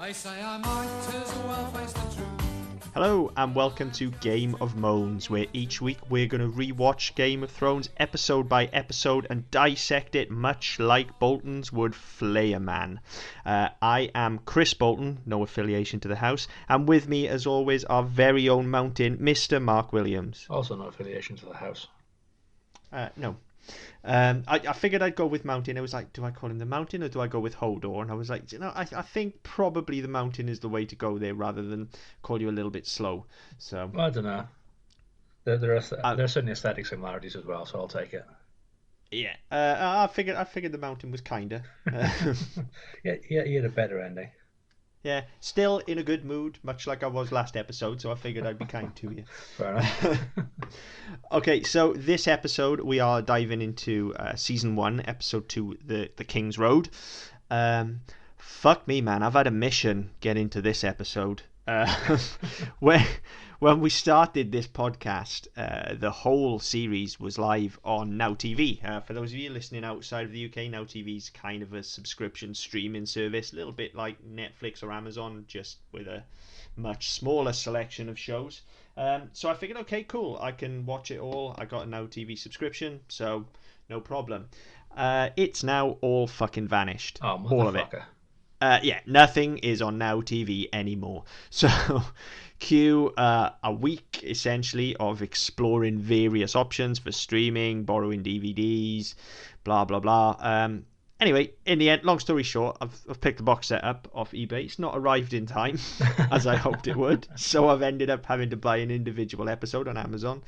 They say I might as well face the truth. Hello and welcome to Game of Moans, where each week we're going to rewatch Game of Thrones episode by episode and dissect it much like Boltons would flay a man. I am Chris Bolton, no affiliation to the house, and with me as always our very own mountain, Mr. Mark Williams. Also no affiliation to the house. No. I figured I'd go with Mountain. I was like, do I call him the Mountain or do I go with Hodor? And I was like, I think probably the Mountain is the way to go there rather than call you a little bit slow. So I don't know. There are certainly aesthetic similarities as well, so I'll take it. Yeah, I figured the Mountain was kinder. Yeah, he had a better ending. Yeah, still in a good mood, much like I was last episode, so I figured I'd be kind to you. Fair enough. Okay, so this episode we are diving into Season 1, Episode 2, the Kingsroad. Fuck me, man, I've had a mission get into this episode. When we started this podcast, the whole series was live on Now TV. For those of you listening outside of the UK, Now TV is kind of a subscription streaming service, a little bit like Netflix or Amazon, just with a much smaller selection of shows. So I figured, okay, cool, I can watch it all. I got a Now TV subscription, so no problem. It's now all fucking vanished. Oh, all of it. Yeah, nothing is on Now TV anymore. So, cue a week essentially of exploring various options for streaming, borrowing DVDs, blah blah blah. Anyway, in the end, long story short, I've picked the box set up off eBay. It's not arrived in time, as I hoped it would. So I've ended up having to buy an individual episode on Amazon.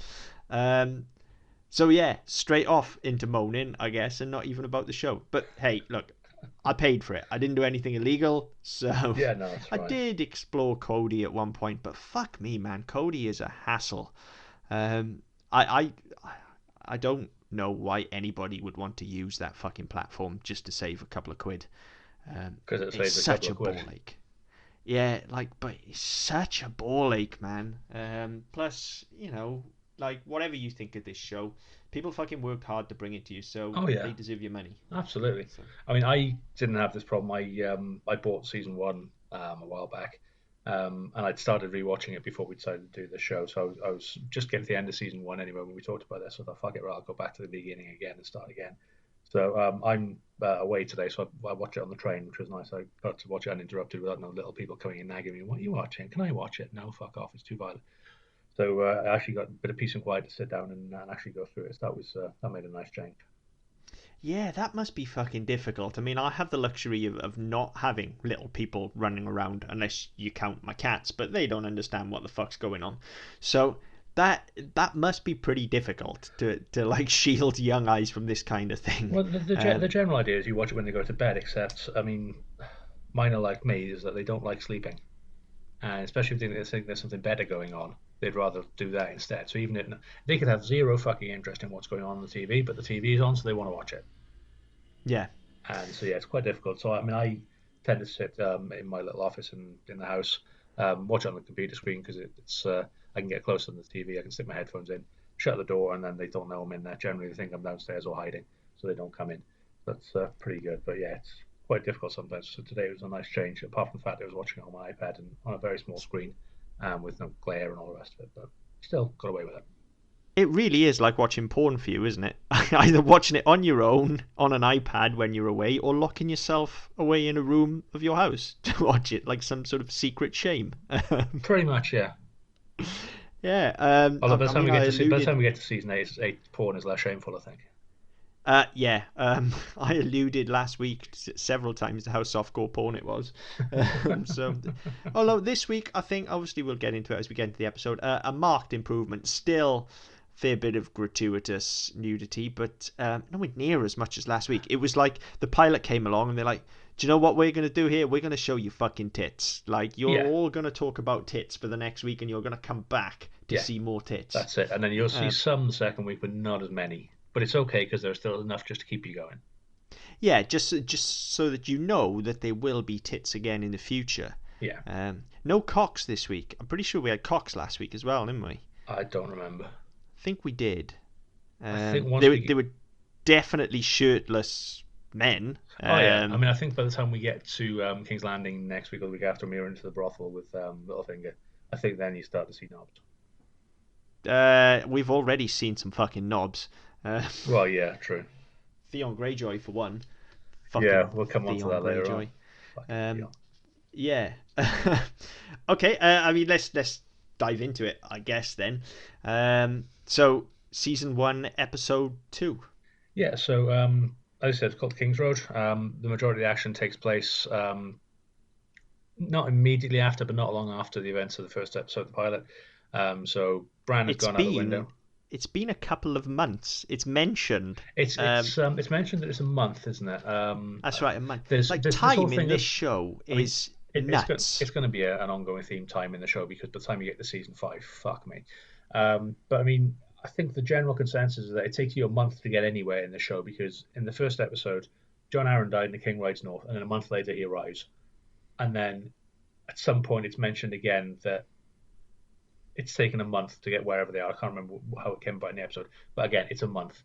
So yeah, straight off into moaning, I guess, and not even about the show. But hey, look. I paid for it. I didn't do anything illegal, so yeah, no, that's right. I did explore Cody at one point, but fuck me, man, Cody is a hassle. I don't know why anybody would want to use that fucking platform just to save a couple of quid. Because it's such a ball ache. Yeah, but it's such a ball ache, man. Plus, like whatever you think of this show, people fucking worked hard to bring it to you, so they deserve your money. Absolutely. So. I mean, I didn't have this problem. I bought season 1 a while back, and I'd started rewatching it before we decided to do the show. So I was just getting to the end of season 1 anyway when we talked about this. So I thought, fuck it, right, I'll go back to the beginning again and start again. So I'm away today, so I watched it on the train, which was nice. I got to watch it uninterrupted without no little people coming and nagging me. What are you watching? Can I watch it? No, fuck off. It's too violent. So I actually got a bit of peace and quiet to sit down and actually go through it. So that made a nice change. Yeah, that must be fucking difficult. I mean, I have the luxury of not having little people running around, unless you count my cats, but they don't understand what the fuck's going on. So that must be pretty difficult to like shield young eyes from this kind of thing. Well, the general idea is you watch it when they go to bed, except, I mean, mine are like me, is that they don't like sleeping. And especially if they think there's something better going on, they'd rather do that instead. So even if they could have zero fucking interest in what's going on the TV, but the TV is on, so they want to watch it. Yeah. And so, yeah, it's quite difficult. So, I mean, I tend to sit in my little office in the house, watch it on the computer screen because it's I can get close to the TV, I can stick my headphones in, shut the door, and then they don't know I'm in there. Generally, they think I'm downstairs or hiding, so they don't come in. That's pretty good. But, yeah, it's quite difficult sometimes. So today was a nice change, apart from the fact I was watching it on my iPad and on a very small screen with no glare and all the rest of it, but still got away with it. It really is like watching porn for you, isn't it? Either watching it on your own on an iPad when you're away, or locking yourself away in a room of your house to watch it like some sort of secret shame. Pretty much, yeah. Yeah. Although by the time we get to season 8, porn is less shameful, I think. Yeah, I alluded last week several times to how softcore porn it was. Although this week, I think, obviously we'll get into it as we get into the episode, a marked improvement. Still fair bit of gratuitous nudity, but nowhere near as much as last week. It was like the pilot came along and they're like, do you know what we're going to do here? We're going to show you fucking tits. Like, you're all going to talk about tits for the next week and you're going to come back to see more tits. That's it. And then you'll see some the second week, but not as many. But it's okay because there's still enough just to keep you going. Yeah, just so that you know that there will be tits again in the future. Yeah. No cocks this week. I'm pretty sure we had cocks last week as well, didn't we? I don't remember. I think we did. I think they were definitely shirtless men. Oh yeah, I mean, I think by the time we get to King's Landing next week or the week after, we're into the brothel with Littlefinger. I think then you start to see knobs. We've already seen some fucking knobs. Well, yeah, true. Theon Greyjoy for one. Yeah, Fucking we'll come on to Theon that later Greyjoy. on. Fucking Um, Theon. yeah. Okay. I mean, let's dive into it, I guess. Then. So season 1, episode 2. Yeah, so as I said, it's called Kingsroad. The majority of the action takes place not immediately after, but not long after the events of the first episode of the pilot. So Bran has It's gone out the window. been a couple of months. It's mentioned. It's mentioned that it's a month, isn't it? That's right, a month. There's Like this whole time thing in this of, show I mean, is it's nuts. going to be an ongoing theme time in the show because by the time you get to season 5, fuck me. But I mean, I think the general consensus is that it takes you a month to get anywhere in the show because in the first episode, John Arryn died and the king rides north, and then a month later he arrives, and then at some point it's mentioned again that it's taken a month to get wherever they are. I can't remember how it came about in the episode, but again, it's a month,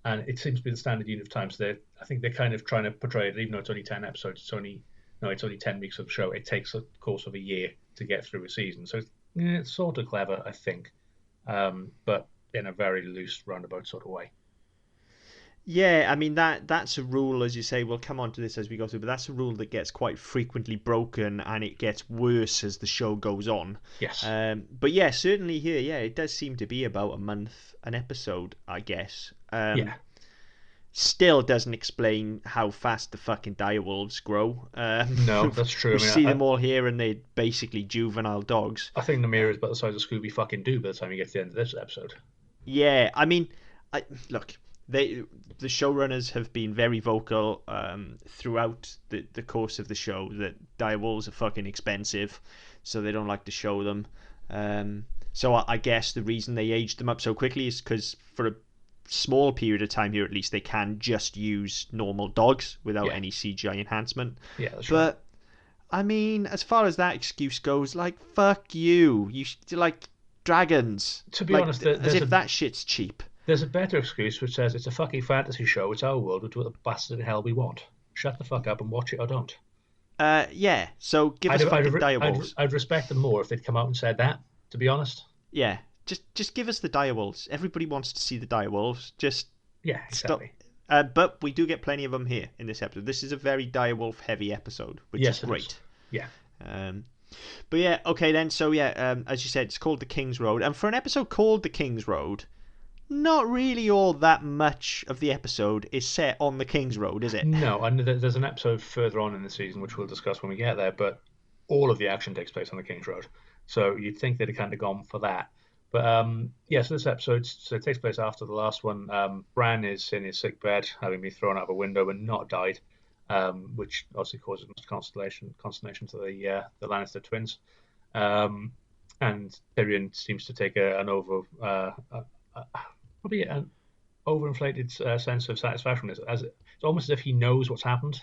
and it seems to be the standard unit of time. So I think they're kind of trying to portray it, even though it's only 10 episodes. It's only 10 weeks of the show. It takes a course of a year to get through a season, so it's sort of clever, I think, but in a very loose, roundabout sort of way. Yeah, I mean that's a rule, as you say. We'll come on to this as we go through, but that's a rule that gets quite frequently broken, and it gets worse as the show goes on. Yes. But yeah, certainly here, yeah, it does seem to be about a month an episode, I guess. Yeah. Still doesn't explain how fast the fucking direwolves grow. No, that's true. We I mean, see them all here, and they're basically juvenile dogs. I think the mirror is about the size of Scooby fucking Doo by the time you get to the end of this episode. Yeah, I mean, look, the showrunners have been very vocal throughout the course of the show that direwolves are fucking expensive, so they don't like to show them. So I guess the reason they aged them up so quickly is because for a small period of time here, at least, they can just use normal dogs without any CGI enhancement. Yeah, that's but right. I mean, as far as that excuse goes, like, fuck you. You like dragons. To be like, honest, as if that shit's cheap. There's a better excuse which says it's a fucking fantasy show, it's our world, we'll do what the bastard in hell we want. Shut the fuck up and watch it or don't. Yeah, so give us fucking direwolves. I'd respect them more if they'd come out and said that, to be honest. Yeah, just give us the direwolves. Everybody wants to see the direwolves. Just yeah, exactly. Stop. But we do get plenty of them here in this episode. This is a very direwolf heavy episode, which is great. Yeah. But yeah, okay then. So yeah, as you said, it's called The Kingsroad, and for an episode called The Kingsroad, not really all that much of the episode is set on the Kingsroad, is it? No, and there's an episode further on in the season which we'll discuss when we get there, but all of the action takes place on the Kingsroad. So you'd think they'd have kind of gone for that. But so this episode it takes place after the last one. Bran is in his sick bed, having been thrown out of a window but not died, which obviously causes much consternation to the Lannister twins. And Tyrion seems to take probably an overinflated sense of satisfaction. It's almost as if he knows what's happened.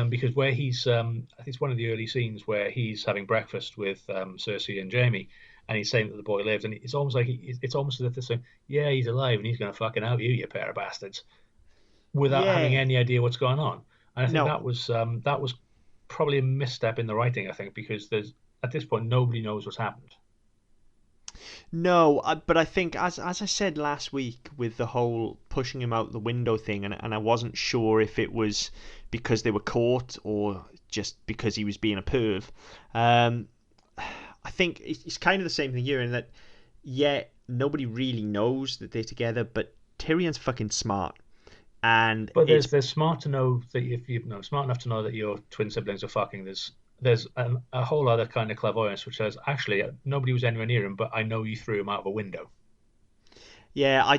Because where he's, I think it's one of the early scenes where he's having breakfast with Cersei and Jaime, and he's saying that the boy lives, and it's almost like it's almost as if they're saying, "Yeah, he's alive, and he's going to fucking out you, you pair of bastards," without having any idea what's going on. And I think that was probably a misstep in the writing. I think because at this point nobody knows what's happened. No, but I think as I said last week with the whole pushing him out the window thing, and I wasn't sure if it was because they were caught or just because he was being a perv. I think it's kind of the same thing here in that, yeah, nobody really knows that they're together, but Tyrion's fucking smart. But they're smart to know that if smart enough to know that your twin siblings are fucking. There's a whole other kind of clairvoyance which says, actually, nobody was anywhere near him, but I know you threw him out of a window. Yeah,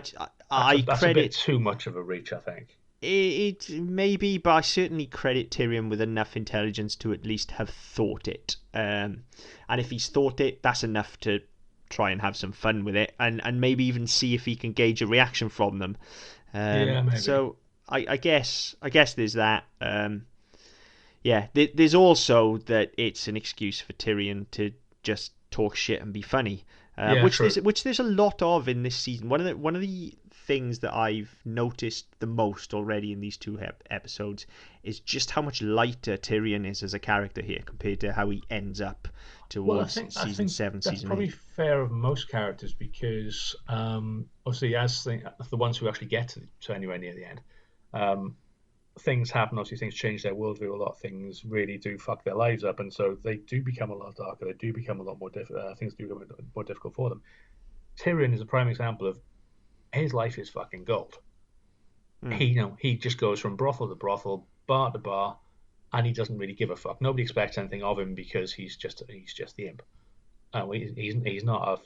that's a bit too much of a reach, I think. It may be, but I certainly credit Tyrion with enough intelligence to at least have thought it. And if he's thought it, that's enough to try and have some fun with it, and maybe even see if he can gauge a reaction from them. Yeah, maybe. So I guess there's that. Yeah, there's also that it's an excuse for Tyrion to just talk shit and be funny, which there's a lot of in this season. One of the things that I've noticed the most already in these two episodes is just how much lighter Tyrion is as a character here compared to how he ends up Well, towards I season think 7, that's season probably 8. fair of most characters because obviously, as the ones who actually get to anywhere near the end, um, things happen. Obviously, things change their worldview. A lot of things really do fuck their lives up, and so they do become a lot darker. They do become a lot more things do become more difficult for them. Tyrion is a prime example of his life is fucking gold. Mm. He just goes from brothel to brothel, bar to bar, and he doesn't really give a fuck. Nobody expects anything of him because he's just the imp. He's not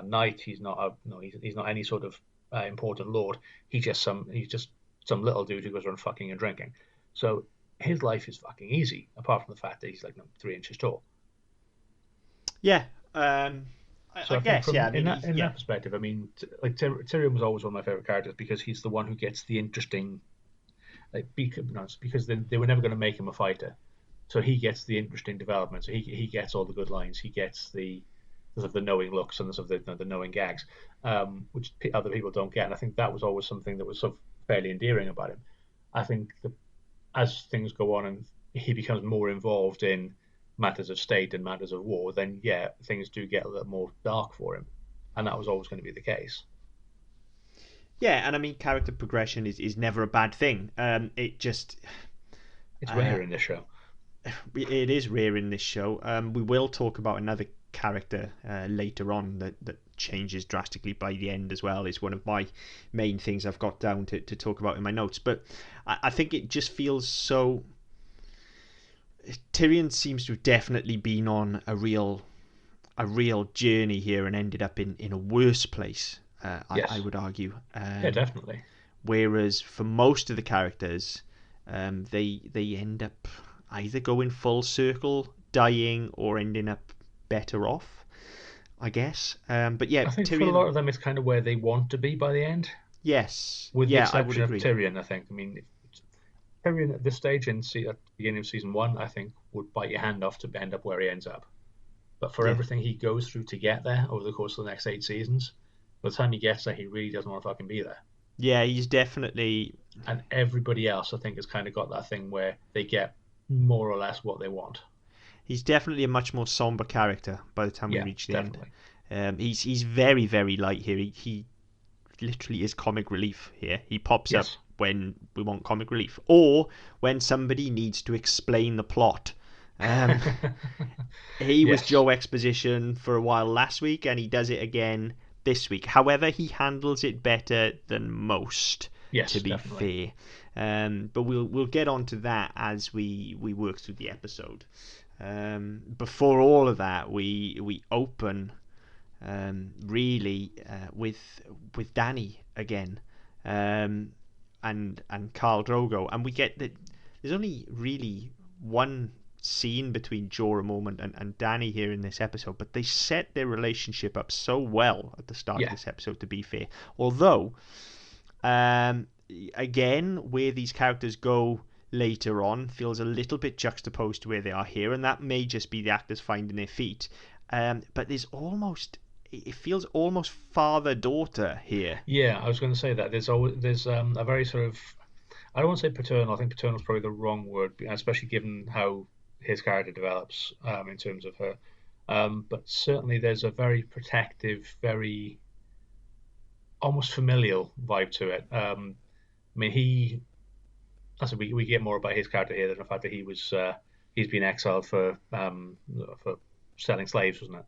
a knight. He's not a no. He's not any sort of important lord. He's just some little dude who goes around fucking and drinking. So his life is fucking easy, apart from the fact that he's like 3 inches tall. Yeah, So I I think guess, from yeah. I mean, in that perspective, I mean, Tyrion was always one of my favorite characters because he's the one who gets the interesting, like because they were never going to make him a fighter, so he gets the interesting development. So he gets all the good lines. He gets the sort of the knowing looks and the sort of the knowing gags, which other people don't get. And I think that was always something that was sort of fairly endearing about him. I think that as things go on and he becomes more involved in matters of state and matters of war, then yeah, things do get a little more dark for him, and that was always going to be the case. yeah, and I mean, character progression is never a bad thing. It just It's uh, rare in this show. it is rare in this show. We will talk about another character later on that changes drastically by the end as well. Is one of my main things I've got down to talk about in my notes. But I think it just feels so. Tyrion seems to have definitely been on a real journey here and ended up in a worse place. I Yes, would argue. yeah, definitely. Whereas for most of the characters, they end up either going full circle, dying, or ending up better off, I guess. But yeah, I think for a lot Tyrion. of them, it's kind of where they want to be by the end, Yes, with the yeah, I would exception of agree. Tyrion. I think. I mean, Tyrion at this stage at the beginning of season one, I think would bite your hand off to end up where he ends up. But for Yeah, everything he goes through to get there over the course of the next 8 seasons, by the time he gets there, he really doesn't want to fucking be there. yeah, he's definitely. And everybody else, I think, has kind of got that thing where they get more or less what they want. He's definitely a much more somber character by the time we Yeah, reach the end. definitely. He's very very light here. He literally is comic relief here. He pops up Yes. when we want comic relief, or when somebody needs to explain the plot. Um, he was Yes. Joe Exposition for a while last week, and he does it again this week. However, he handles it better than most, to Yes, be definitely. fair. But we'll get on to that as we work through the episode. Before all of that, we open really with Danny again, and Khal Drogo, and we get that there's only really one scene between Jorah Mormont and Danny here in this episode, but they set their relationship up so well at the start of Yeah. this episode, to be fair. Although, um, again, where these characters go later on feels a little bit juxtaposed to where they are here, and that may just be the actors finding their feet. But it feels almost father daughter here. Yeah, I was going to say that there's a very sort of I don't want to say paternal. I think paternal is probably the wrong word, especially given how his character develops in terms of her. But certainly there's a very protective, very almost familial vibe to it. I mean, as we get more about his character here than the fact that he's been exiled for selling slaves, wasn't it?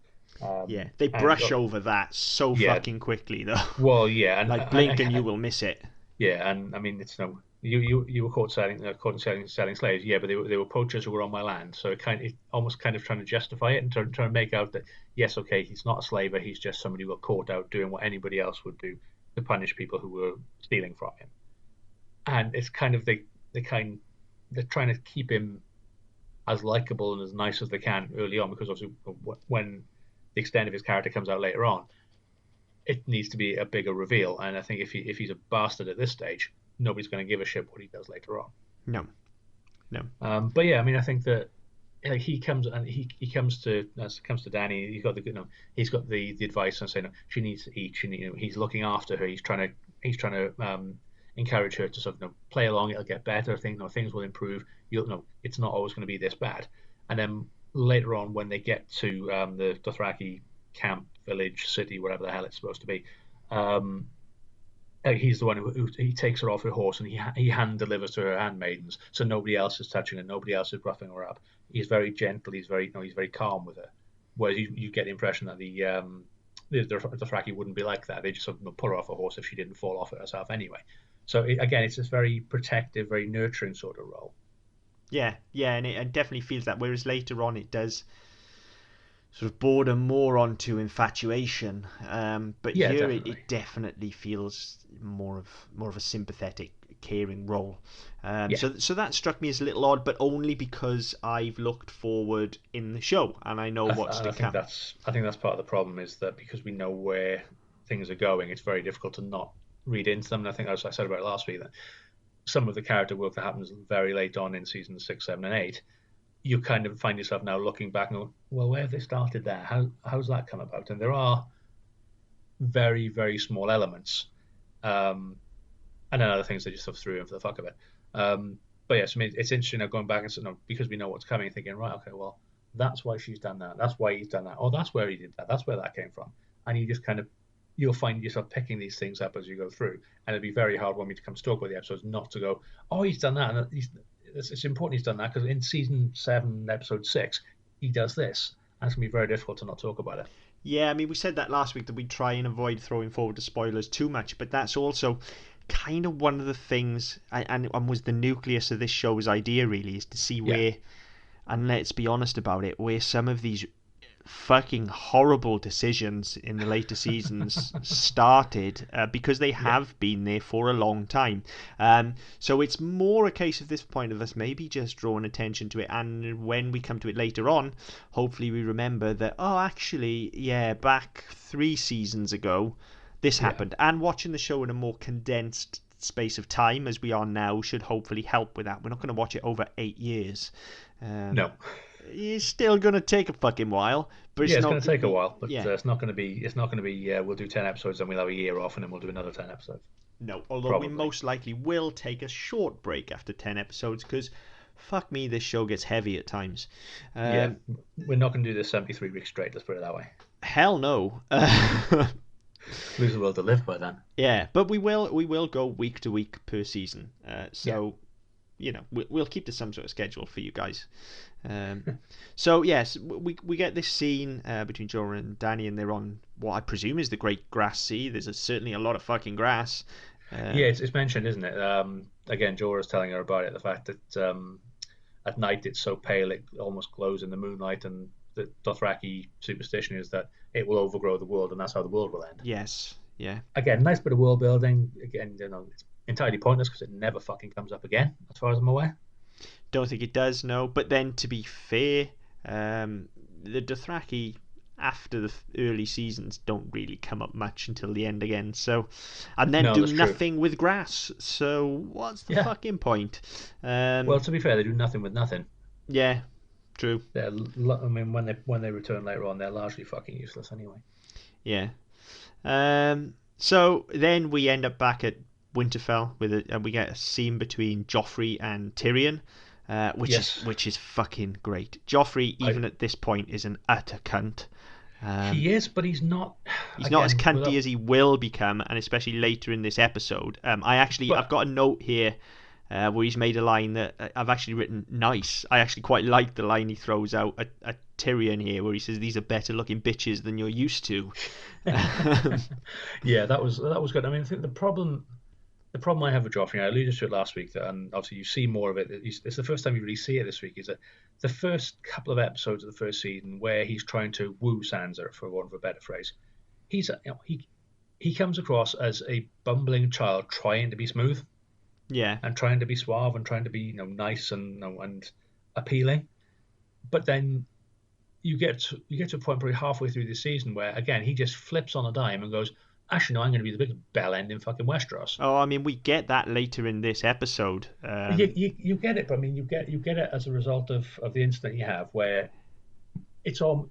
Yeah, they And brush over that so yeah, fucking quickly though. well, yeah, Like blink and you will miss it. yeah, and I mean, it's no, you were caught selling slaves, yeah, but they were poachers who were on my land, so it almost kind of trying to justify it and trying to make out that yes, okay, he's not a slaver, he's just somebody who got caught out doing what anybody else would do to punish people who were stealing from him, and it's kind of they're trying to keep him as likable and as nice as they can early on because obviously when the extent of his character comes out later on it needs to be a bigger reveal. And I think if he's a bastard at this stage, nobody's going to give a shit what he does later on. No, no. But yeah, I mean, I think that he comes and he comes to Danny. He's got the advice and saying she needs to eat. He's looking after her. He's trying to to encourage her to sort of play along. It'll get better. Things will improve. You'll know it's not always going to be this bad. And then later on, when they get to the Dothraki camp, village, city, whatever the hell it's supposed to be, he's the one who he takes her off her horse and he hand delivers to her handmaidens, so nobody else is touching her, nobody else is roughing her up. He's very gentle. He's very calm with her. Whereas you get the impression that the Dothraki wouldn't be like that. They just sort of pull her off a horse if she didn't fall off it herself anyway. So again, it's this very protective, very nurturing sort of role. Yeah, and it definitely feels that. Whereas later on, it does sort of border more onto infatuation. But Yeah, here definitely. it definitely feels more of a sympathetic, caring role. Yeah. So that struck me as a little odd, but only because I've looked forward in the show and I know what's to come. I think that's part of the problem, is that because we know where things are going, it's very difficult to not read into them. And I think, as I said about it last week, that some of the character work that happens very late on in seasons 6, 7, and 8, you kind of find yourself now looking back and go, well, where have they started there? How's that come about? And there are very, very small elements, and then other things they just sort of threw in for the fuck of it. But yes, I mean, it's interesting now going back and saying, because we know what's coming, thinking, right, okay, well, that's why she's done that. That's why he's done that. Oh, that's where he did that. That's where that came from. And you just kind of, you'll find yourself picking these things up as you go through. And it'd be very hard when we come to talk about the episodes not to go, oh, he's done that. And it's important he's done that, because in season 7, episode 6, he does this. And it's going to be very difficult to not talk about it. Yeah, I mean, we said that last week that we'd try and avoid throwing forward the spoilers too much, but that's also kind of one of the things, and was the nucleus of this show's idea, really, is to see where, and let's be honest about it, where some of these fucking horrible decisions in the later seasons started, because they have been there for a long time. So it's more a case of this point of us maybe just drawing attention to it, and when we come to it later on, hopefully we remember that, oh, actually, back 3 seasons ago, this happened. And watching the show in a more condensed space of time as we are now should hopefully help with that. We're not going to watch it over 8 years. No. It's still going to take a fucking while, but it's going to take a while. But it's not going to be. We'll do 10 episodes and we'll have a year off, and then we'll do another 10 episodes. No, although we most likely will take a short break after 10 episodes, because fuck me, this show gets heavy at times. We're not going to do this 73 weeks straight. Let's put it that way. Hell no. Lose the world to live by then. Yeah, but we will go week to week per season. We'll keep to some sort of schedule for you guys. So yes, we get this scene between Jorah and Dany, and they're on what I presume is the Great Grass Sea. There's certainly a lot of fucking grass. It's mentioned, isn't it? Again, Jorah's telling her about it, the fact that at night it's so pale it almost glows in the moonlight, and the Dothraki superstition is that it will overgrow the world, and that's how the world will end. Yes, yeah. Again, nice bit of world building. Again, it's entirely pointless because it never fucking comes up again, as far as I'm aware. Don't think it does, no. But then, to be fair, the Dothraki after the early seasons don't really come up much until the end again. So, and then do nothing with grass. So, what's the fucking point? Well, to be fair, they do nothing with nothing. Yeah, true. I mean, when they return later on, they're largely fucking useless anyway. Yeah. So then we end up back at Winterfell and we get a scene between Joffrey and Tyrion, which is fucking great. Joffrey, even at this point, is an utter cunt. He is, but he's not. He's not as cunty as he will become, and especially later in this episode. I've got a note here where he's made a line that I've actually written nice. I actually quite like the line he throws out at Tyrion here, where he says, "These are better looking bitches than you're used to." Yeah, that was good. I mean, I think the problem I have with Joffrey, I alluded to it last week, and obviously you see more of it. It's the first time you really see it this week. Is that the first couple of episodes of the first season where he's trying to woo Sansa, for want of a better phrase. He comes across as a bumbling child trying to be smooth. Yeah, and trying to be suave and trying to be nice and appealing, but then you get to a point probably halfway through the season where again he just flips on a dime and goes, actually no, I'm going to be the biggest bellend in fucking Westeros. Oh, I mean, we get that later in this episode. You get it, but I mean you get it as a result of the incident you have where it's all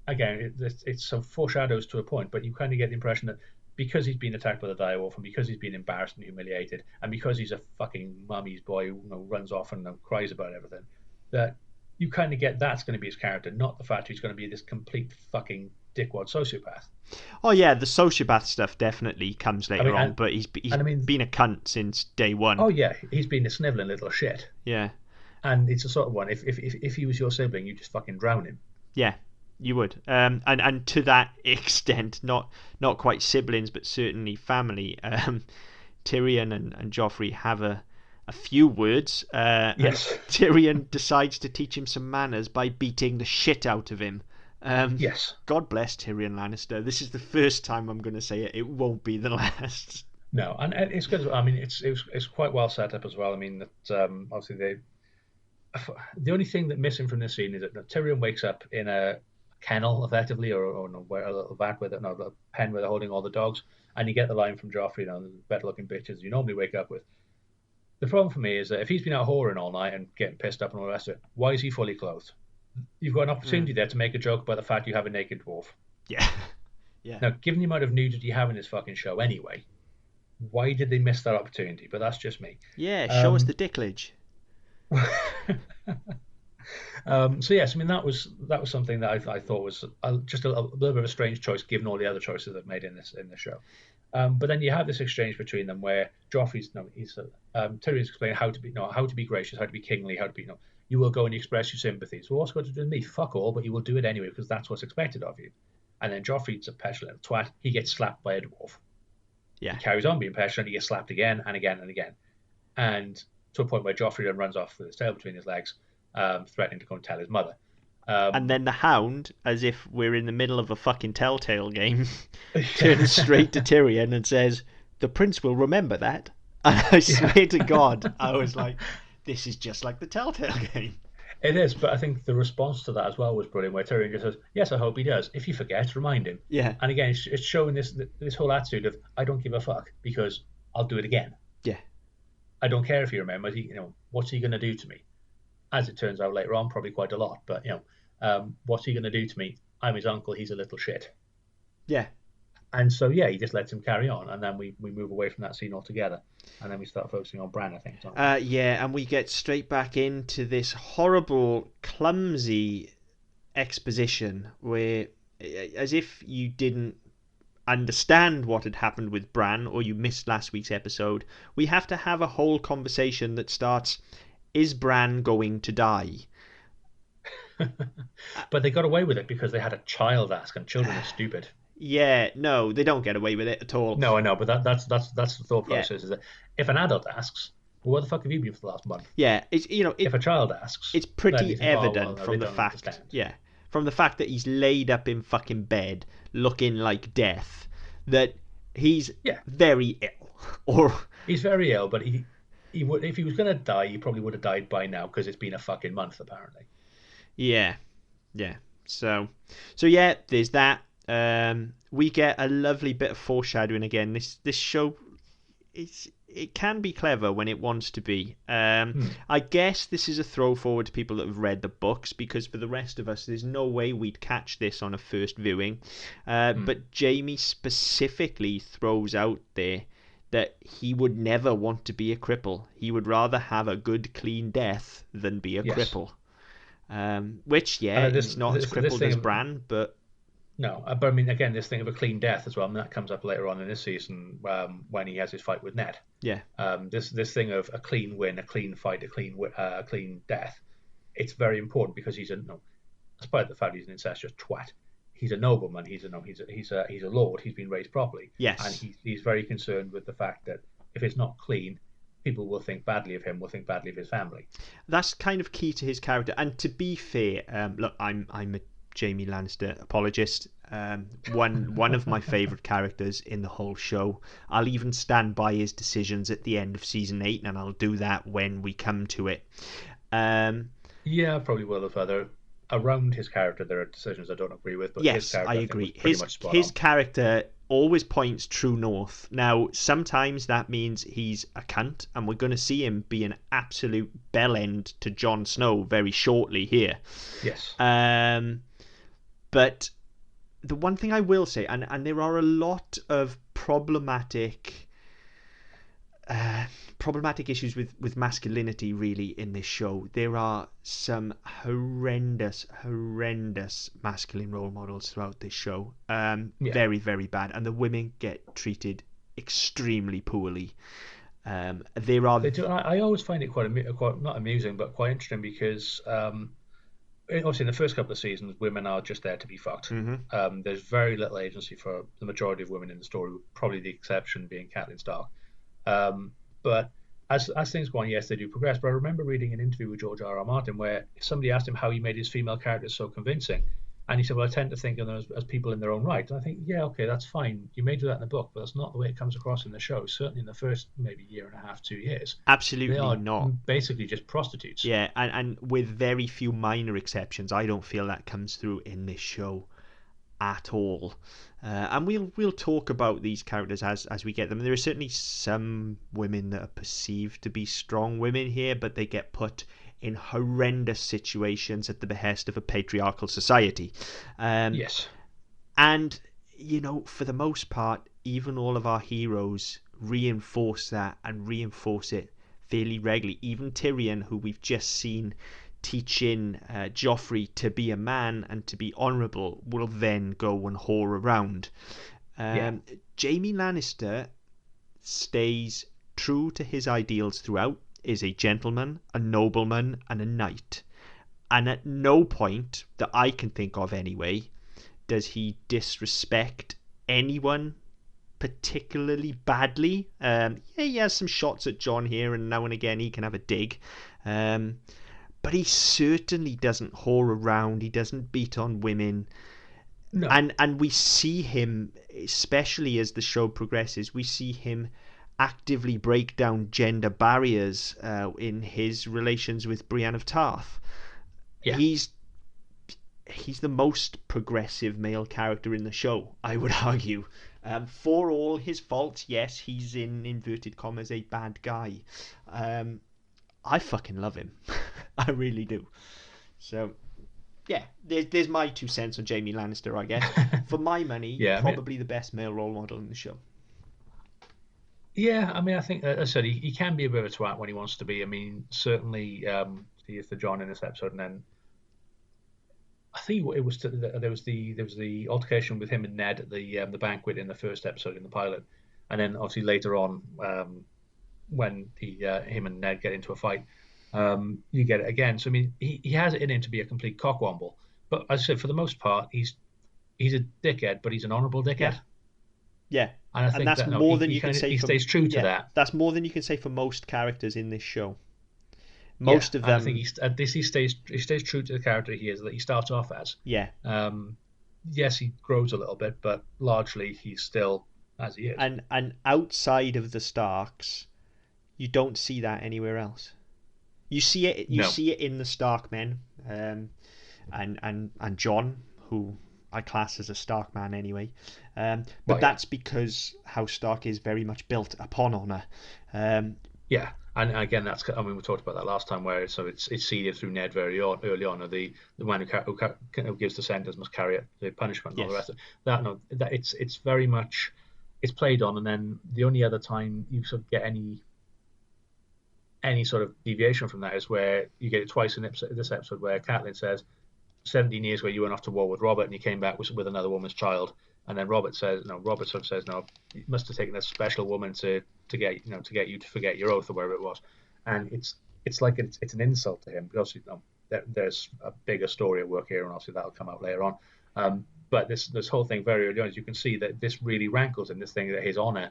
again it's some foreshadows to a point, but you kind of get the impression that because he's been attacked by the direwolf, and because he's been embarrassed and humiliated, and because he's a fucking mummy's boy who runs off and cries about everything, that you kind of get that's going to be his character, not the fact he's going to be this complete fucking dickwad sociopath. Oh yeah, the sociopath stuff definitely comes later on, but he's been a cunt since day one. Oh yeah, he's been a snivelling little shit. Yeah. And it's a sort of one, if he was your sibling, you just fucking drown him. Yeah, you would. And to that extent, not quite siblings, but certainly family. Tyrion and Joffrey have a few words. Yes. Tyrion decides to teach him some manners by beating the shit out of him. Yes. God bless Tyrion Lannister. This is the first time I'm going to say it. It won't be the last. No, and it's good. I mean, it's quite well set up as well. I mean, that obviously the only thing that's missing from this scene is that Tyrion wakes up in a kennel, effectively, or a little vat with a pen where they're holding all the dogs, and you get the line from Joffrey, the better-looking bitches you normally wake up with. The problem for me is that if he's been out whoring all night and getting pissed up and all the rest of it, why is he fully clothed? You've got an opportunity there to make a joke about the fact you have a naked dwarf. Yeah. Yeah. Now, given the amount of nudity you have in this fucking show anyway, why did they miss that opportunity? But that's just me. Yeah, show us the dicklage. So yes, I mean that was something that I thought was just a little bit of a strange choice given all the other choices they've made in the show. But then you have this exchange between them where Joffrey's Tyrion's explaining how to be gracious, how to be kingly, how to be you will go and express your sympathies. Well, what's got to do with me? Fuck all, but you will do it anyway because that's what's expected of you. And then Joffrey's a petulant twat. He gets slapped by a dwarf. Yeah. He carries on being petulant. He gets slapped again and again and again, and to a point where Joffrey then runs off with his tail between his legs, threatening to go and tell his mother. And then the Hound, as if we're in the middle of a fucking Telltale game, turns straight to Tyrion and says, "The prince will remember that." And I swear to God, I was like, this is just like the Telltale game. It is, but I think the response to that as well was brilliant, where Tyrion just says, "Yes, I hope he does. If he forgets, remind him." Yeah. And again, it's showing this whole attitude of, I don't give a fuck because I'll do it again. Yeah. I don't care if he remembers. What's he going to do to me? As it turns out later on, probably quite a lot. But what's he going to do to me? I'm his uncle. He's a little shit. Yeah. And so he just lets him carry on, and then we move away from that scene altogether, and then we start focusing on Bran, I think. Yeah, and we get straight back into this horrible, clumsy exposition where, as if you didn't understand what had happened with Bran, or you missed last week's episode, we have to have a whole conversation that starts, is Bran going to die? But they got away with it because they had a child ask, and children are stupid. Yeah, no, they don't get away with it at all. No, I know, but that's the thought process. Is that if an adult asks, well, where the fuck have you been for the last month? Yeah, if a child asks, it's pretty no, evident from the fact. understand. Yeah, from the fact that he's laid up in fucking bed, looking like death, that he's very ill. Or he's very ill, but he would, if he was going to die, he probably would have died by now because it's been a fucking month apparently. Yeah. So yeah, there's that. We get a lovely bit of foreshadowing again. This show, it can be clever when it wants to be. I guess this is a throw forward to people that have read the books, because for the rest of us, there's no way we'd catch this on a first viewing. But Jaime specifically throws out there that he would never want to be a cripple. He would rather have a good, clean death than be a cripple. Which, he's not as crippled as Bran, but... No, but I mean, again, this thing of a clean death as well, and that comes up later on in this season when he has his fight with Ned. Yeah. This thing of a clean win, a clean fight, a clean death, it's very important because despite the fact he's an incestuous twat, he's a nobleman. He's a lord. He's been raised properly. Yes. And he's very concerned with the fact that if it's not clean, people will think badly of him, will think badly of his family. That's kind of key to his character. And to be fair, look, I'm a Jaime Lannister apologist. One of my favourite characters in the whole show. I'll even stand by his decisions at the end of season 8, and I'll do that when we come to it. Yeah, I probably will as well. Around his character, there are decisions I don't agree with, but yes, his character, I agree. His character always points true north. Now, sometimes that means he's a cunt, and we're going to see him be an absolute bellend to Jon Snow very shortly here. Yes. But the one thing I will say, and there are a lot of problematic issues with masculinity really in this show. There are some horrendous masculine role models throughout this show. Very, very bad, and the women get treated extremely poorly. There are. They do. I always find it quite not amusing, but quite interesting because obviously in the first couple of seasons, women are just there to be fucked. There's very little agency for the majority of women in the story, probably the exception being Catelyn Stark. But as things go on, yes, they do progress. But I remember reading an interview with George R.R. Martin where somebody asked him how he made his female characters so convincing. And he said, well, I tend to think of them as people in their own right. And I think, yeah, okay, that's fine. You may do that in the book, but that's not the way it comes across in the show. Certainly in the first maybe year and a half, 2 years. Absolutely they are not. Basically just prostitutes. Yeah, and with very few minor exceptions, I don't feel that comes through in this show at all. And we'll talk about these characters as we get them. There are certainly some women that are perceived to be strong women here, but they get put in horrendous situations at the behest of a patriarchal society. Yes. And, for the most part, even all of our heroes reinforce that and reinforce it fairly regularly. Even Tyrion, who we've just seen teaching Joffrey to be a man and to be honourable, will then go and whore around. Jaime Lannister stays true to his ideals throughout, is a gentleman, a nobleman, and a knight. And at no point that I can think of anyway does he disrespect anyone particularly badly. He has some shots at Jon here, and now and again he can have a dig. But he certainly doesn't whore around. He doesn't beat on women. No. And we see him, especially as the show progresses, we see him actively break down gender barriers in his relations with Brienne of Tarth. Yeah. He's the most progressive male character in the show, I would argue. For all his faults, yes, he's in inverted commas a bad guy. I fucking love him. I really do. So, yeah, there's my 2 cents on Jaime Lannister, I guess. For my money, probably the best male role model in the show. Yeah, I mean, I think, as I said, he can be a bit of a twat when he wants to be. I mean, certainly he is the Jon in this episode, and then I think it was there was the altercation with him and Ned at the banquet in the first episode in the pilot, and then obviously later on when him and Ned get into a fight, you get it again. So I mean, he has it in him to be a complete cockwomble, but as I said, for the most part, he's a dickhead, but he's an honourable dickhead. Yeah. And I think that's more than you can say. He stays true to that. That's more than you can say for most characters in this show. Most of them. I think he stays true to the character he is, that he starts off as. Yeah. Yes, he grows a little bit, but largely he's still as he is. And outside of the Starks, you don't see that anywhere else. You see it. See it in the Stark men, and Jon, who I class as a Stark man anyway. But that's because how Stark is very much built upon honour. Yeah, and again, we talked about that last time, where it's seeded through Ned very early on, or the man who gives the sentence must carry the punishment and all the rest of it. That it's very much it's played on, and then the only other time you sort of get any sort of deviation from that is where you get it twice in this episode, where Catelyn says, 17 years where you went off to war with Robert and you came back with another woman's child, and then Robert sort of says no, you must have taken a special woman to get you to forget your oath or wherever it was, and it's like it's an insult to him, because there's a bigger story at work here, and obviously that'll come out later on. But this whole thing very early on, as you can see, that this really rankles in this thing, that his honour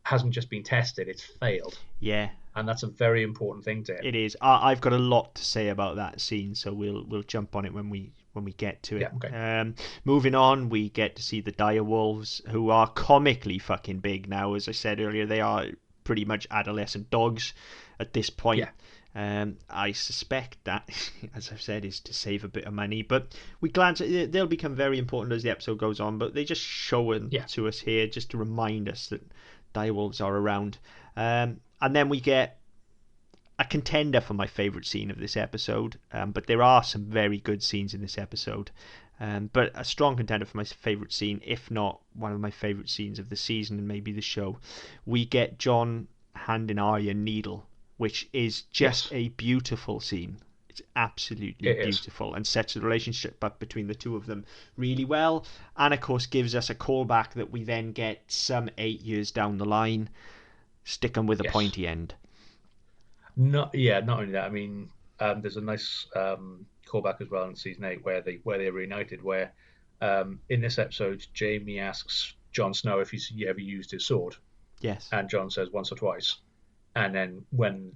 hasn't just been tested, it's failed. Yeah. And that's a very important thing to him. It is. I've got a lot to say about that scene, so we'll jump on it when we get to it. Yeah, okay. Moving on, we get to see the direwolves, who are comically fucking big now. As I said earlier, they are pretty much adolescent dogs at this point. Yeah. I suspect that, as I've said, is to save a bit of money, but we glance at they'll become very important as the episode goes on, but they just show it to us here just to remind us that direwolves are around. And then we get a contender for my favourite scene of this episode, but there are some very good scenes in this episode. But a strong contender for my favourite scene, if not one of my favourite scenes of the season and maybe the show. We get John handing Arya a needle, which is just a beautiful scene. It's absolutely beautiful and sets the relationship up between the two of them really well. And of course gives us a callback that we then get some 8 years down the line, sticking with a pointy end. Not only that. I mean, there's a nice callback as well in season 8 where they're reunited. Where in this episode, Jaime asks Jon Snow if he's ever used his sword. Yes. And Jon says once or twice. And then when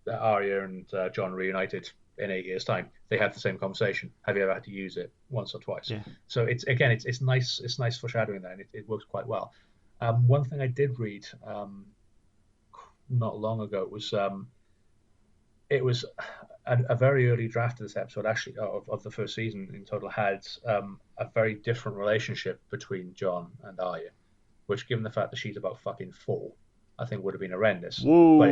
Arya and Jon reunited in 8 years' time, they have the same conversation. Have you ever had to use it? Once or twice. Yeah. So it's nice. It's nice foreshadowing that, and it works quite well. One thing I did read not long ago was it was a very early draft of this episode, actually, of the first season in total, had a very different relationship between Jon and Arya, which, given the fact that she's about fucking 4, I think would have been horrendous. Whoa. But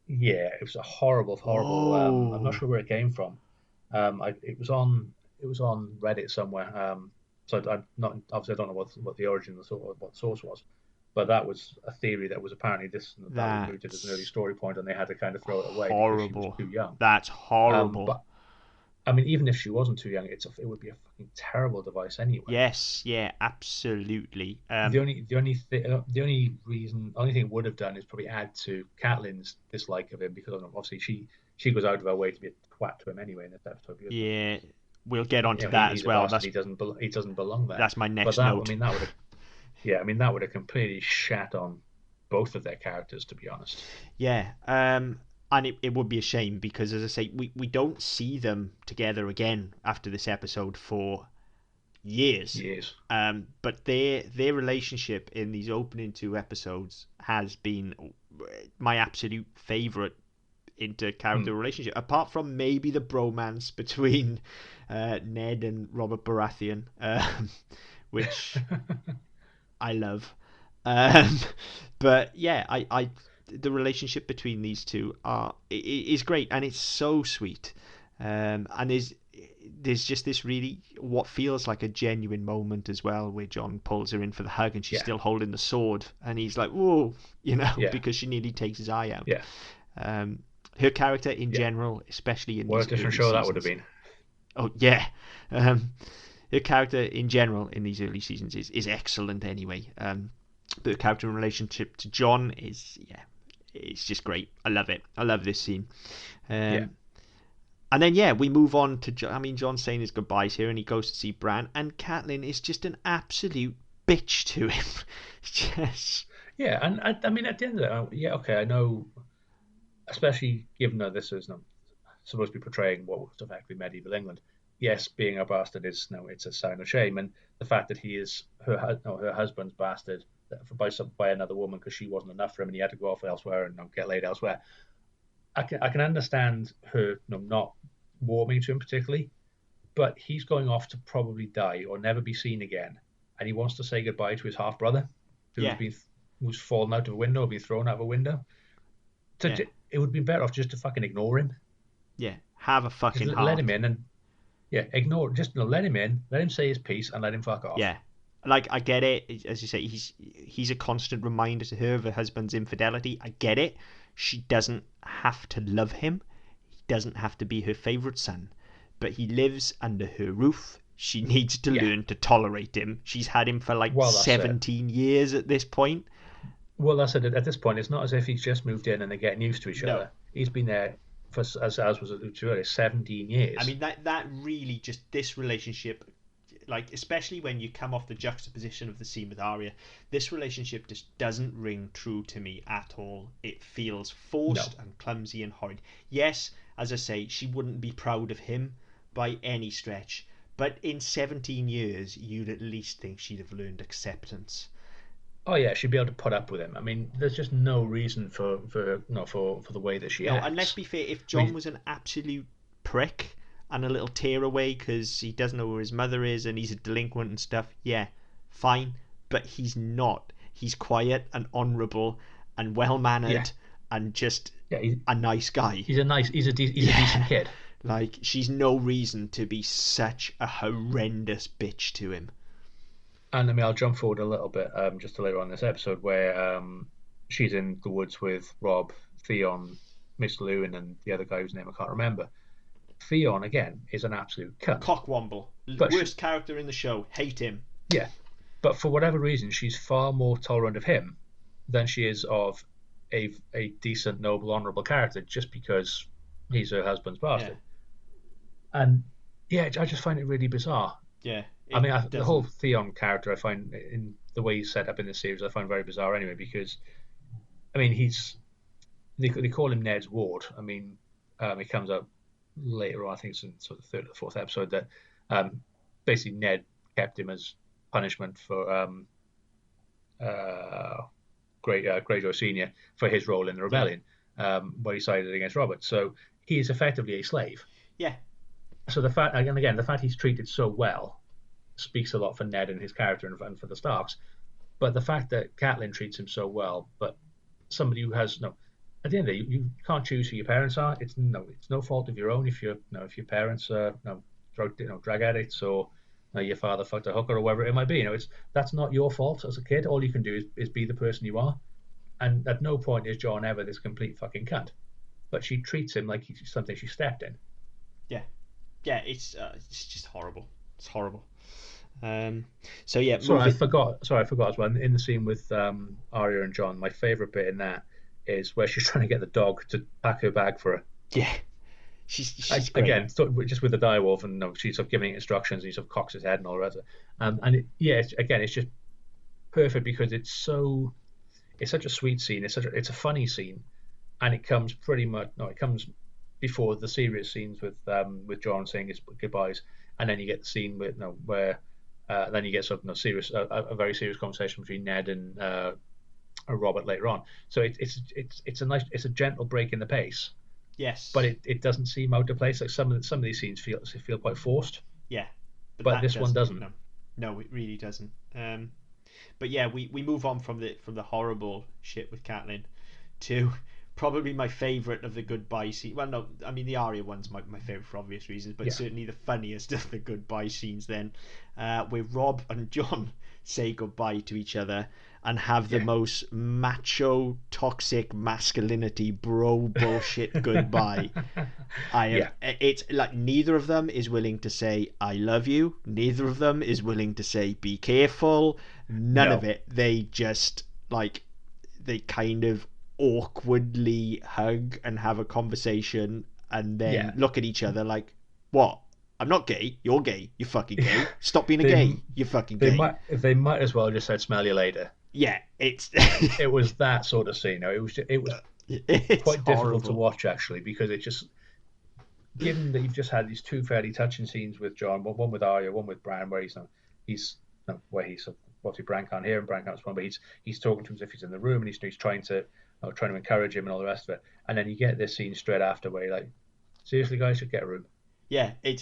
it was a horrible. I'm not sure where it came from. It was on Reddit somewhere. So I'm not, obviously I don't know what the origin or what source was, but that was a theory that was apparently that was mooted as an early story point, and they had to kind of throw it away because she was too young. That's horrible. But I mean, even if she wasn't too young, it would be a fucking terrible device anyway. Yes, yeah, absolutely. The only thing it would have done is probably add to Catelyn's dislike of him, because obviously she goes out of her way to be a twat to him anyway in this episode. Yeah, we'll get onto that as well. He doesn't belong there. That's my next note. I mean, that would have completely shat on both of their characters, to be honest. Yeah, and it would be a shame because, as I say, we don't see them together again after this episode for years. But their relationship in these opening 2 episodes has been my absolute favourite inter-character relationship, apart from maybe the bromance between Ned and Robert Baratheon, which I love. But yeah, I the relationship between these two is great, and it's so sweet. And there's just this really what feels like a genuine moment as well, where Jon pulls her in for the hug and she's still holding the sword, and he's like, whoa, because she nearly takes his eye out. Her character in general, especially in what a different show that would have been. Oh yeah. Her character in general in these early seasons is excellent anyway. But her character in relationship to Jon it's just great. I love it. I love this scene. And then we move on to Jon's saying his goodbyes here, and he goes to see Bran, and Catelyn is just an absolute bitch to him. And I mean, at the end of it, I know, especially given that this is supposed to be portraying what was effectively medieval England. Yes, being a bastard is it's a sign of shame, and the fact that he is her husband's bastard by another woman because she wasn't enough for him and he had to go off elsewhere and get laid elsewhere. I can understand her not warming to him particularly, but he's going off to probably die or never be seen again, and he wants to say goodbye to his half brother who's fallen out of a window or been thrown out of a window. It would be better off just to fucking ignore him. Yeah, have a fucking heart. Let him in and ignore. Just let him in, let him say his piece, and let him fuck off. Yeah, like I get it. As you say, he's a constant reminder to her of her husband's infidelity. I get it. She doesn't have to love him. He doesn't have to be her favourite son. But he lives under her roof. She needs to learn to tolerate him. She's had him for 17 years at this point. Well, that's it. At this point, it's not as if he's just moved in and they're getting used to each other. He's been there for, as was alluded to earlier, 17 years. I mean, that really just, this relationship, especially when you come off the juxtaposition of the scene with Arya, this relationship just doesn't ring true to me at all. It feels forced and clumsy and horrid. Yes, as I say, she wouldn't be proud of him by any stretch, but in 17 years, you'd at least think she'd have learned acceptance. Oh yeah, she'd be able to put up with him. I mean, there's just no reason for the way that she acts. And let's be fair, if Jon was an absolute prick and a little tearaway because he doesn't know where his mother is and he's a delinquent and stuff, fine. But he's not. He's quiet and honourable and well mannered and just a nice guy. He's a decent kid. Like, she's no reason to be such a horrendous bitch to him. And I mean, I'll jump forward a little bit, just to later on in this episode where she's in the woods with Rob, Theon, Miss Lewin, and the other guy whose name I can't remember. Theon again is an absolute cunt. Cockwomble, worst character in the show. Hate him. Yeah, but for whatever reason, she's far more tolerant of him than she is of a decent, noble, honourable character, just because he's her husband's bastard. Yeah. And yeah, I just find it really bizarre. Yeah. I mean, the whole Theon character, I find in the way he's set up in the series, I find very bizarre anyway. Because, I mean, they call him Ned's ward. I mean, it comes up later on, I think it's in sort of the third or fourth episode, that basically Ned kept him as punishment for Greyjoy Senior for his role in the rebellion, where he sided against Robert. So he is effectively a slave. Yeah. So the fact he's treated so well speaks a lot for Ned and his character and for the Starks. But the fact that Catelyn treats him so well, but somebody who has no, at the end of the day, you can't choose who your parents are. It's no fault of your own if your parents are drug addicts, or your father fucked a hooker or whatever it might be. That's not your fault as a kid. All you can do is be the person you are. And at no point is Jon ever this complete fucking cunt. But she treats him like he's something she stepped in. Yeah. Yeah, it's just horrible. It's horrible. So yeah. I forgot as well. In the scene with Arya and Jon, my favourite bit in that is where she's trying to get the dog to pack her bag for her. Yeah. She's again, just with the direwolf, and she's sort of giving instructions, and he sort of cocks his head and all the rest of it. It's just perfect because it's such a sweet scene. It's a funny scene, and it comes before the serious scenes with Jon saying his goodbyes, and then you get the scene where then you get a very serious conversation between Ned and Robert later on. So it's a gentle break in the pace. Yes, but it doesn't seem out of place. Like some of these scenes feel quite forced. Yeah, but this one doesn't. No, it really doesn't. But yeah, we move on from the horrible shit with Catelyn to probably my favourite of the goodbye scene. Well, no, I mean the Arya one's my favourite for obvious reasons, but certainly the funniest of the goodbye scenes then, where Rob and Jon say goodbye to each other and have the most macho, toxic masculinity bro bullshit goodbye. It's like neither of them is willing to say I love you. Neither of them is willing to say be careful. None of it. They just they kind of awkwardly hug and have a conversation and then look at each other like, what? I'm not gay. You're gay. You're fucking gay. Stop being a gay. You're fucking gay. They might as well just said smell you later. Yeah, it was that sort of scene. It was quite difficult to watch actually, because it just, given that you've just had these two fairly touching scenes with Jon, one with Arya, one with Bran, where he's obviously Bran can't hear him, Bran can't respond, but he's talking to him as if he's in the room, and he's trying to encourage him and all the rest of it. And then you get this scene straight after where you're like, seriously guys, should get a room. Yeah, in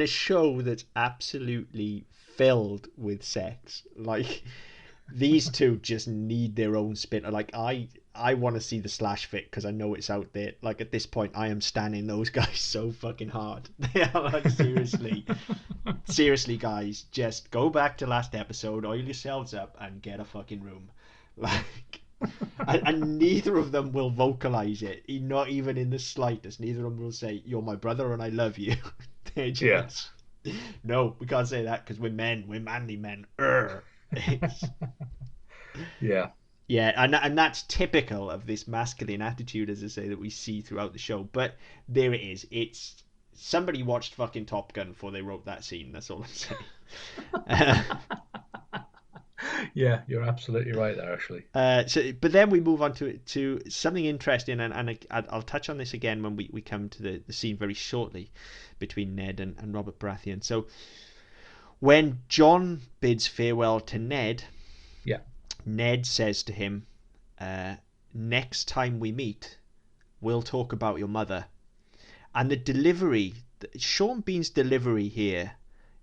a show that's absolutely filled with sex, like these two just need their own spin. Like I want to see the slash fic because I know it's out there. Like at this point, I am standing those guys so fucking hard. They are like seriously, guys, just go back to last episode, oil yourselves up, and get a fucking room. Like, and neither of them will vocalize it, not even in the slightest. Neither of them will say, "You're my brother and I love you." They're just, no, we can't say that because we're men. We're manly men. Yeah, and that's typical of this masculine attitude, as I say, that we see throughout the show. But there it is. It's somebody watched fucking Top Gun before they wrote that scene. That's all I'm saying. Yeah, you're absolutely right there, actually. But then we move on to something interesting, and I'll touch on this again when we come to the scene very shortly between Ned and Robert Baratheon. So when Jon bids farewell to Ned, Ned says to him, next time we meet, we'll talk about your mother. And the delivery, Sean Bean's delivery here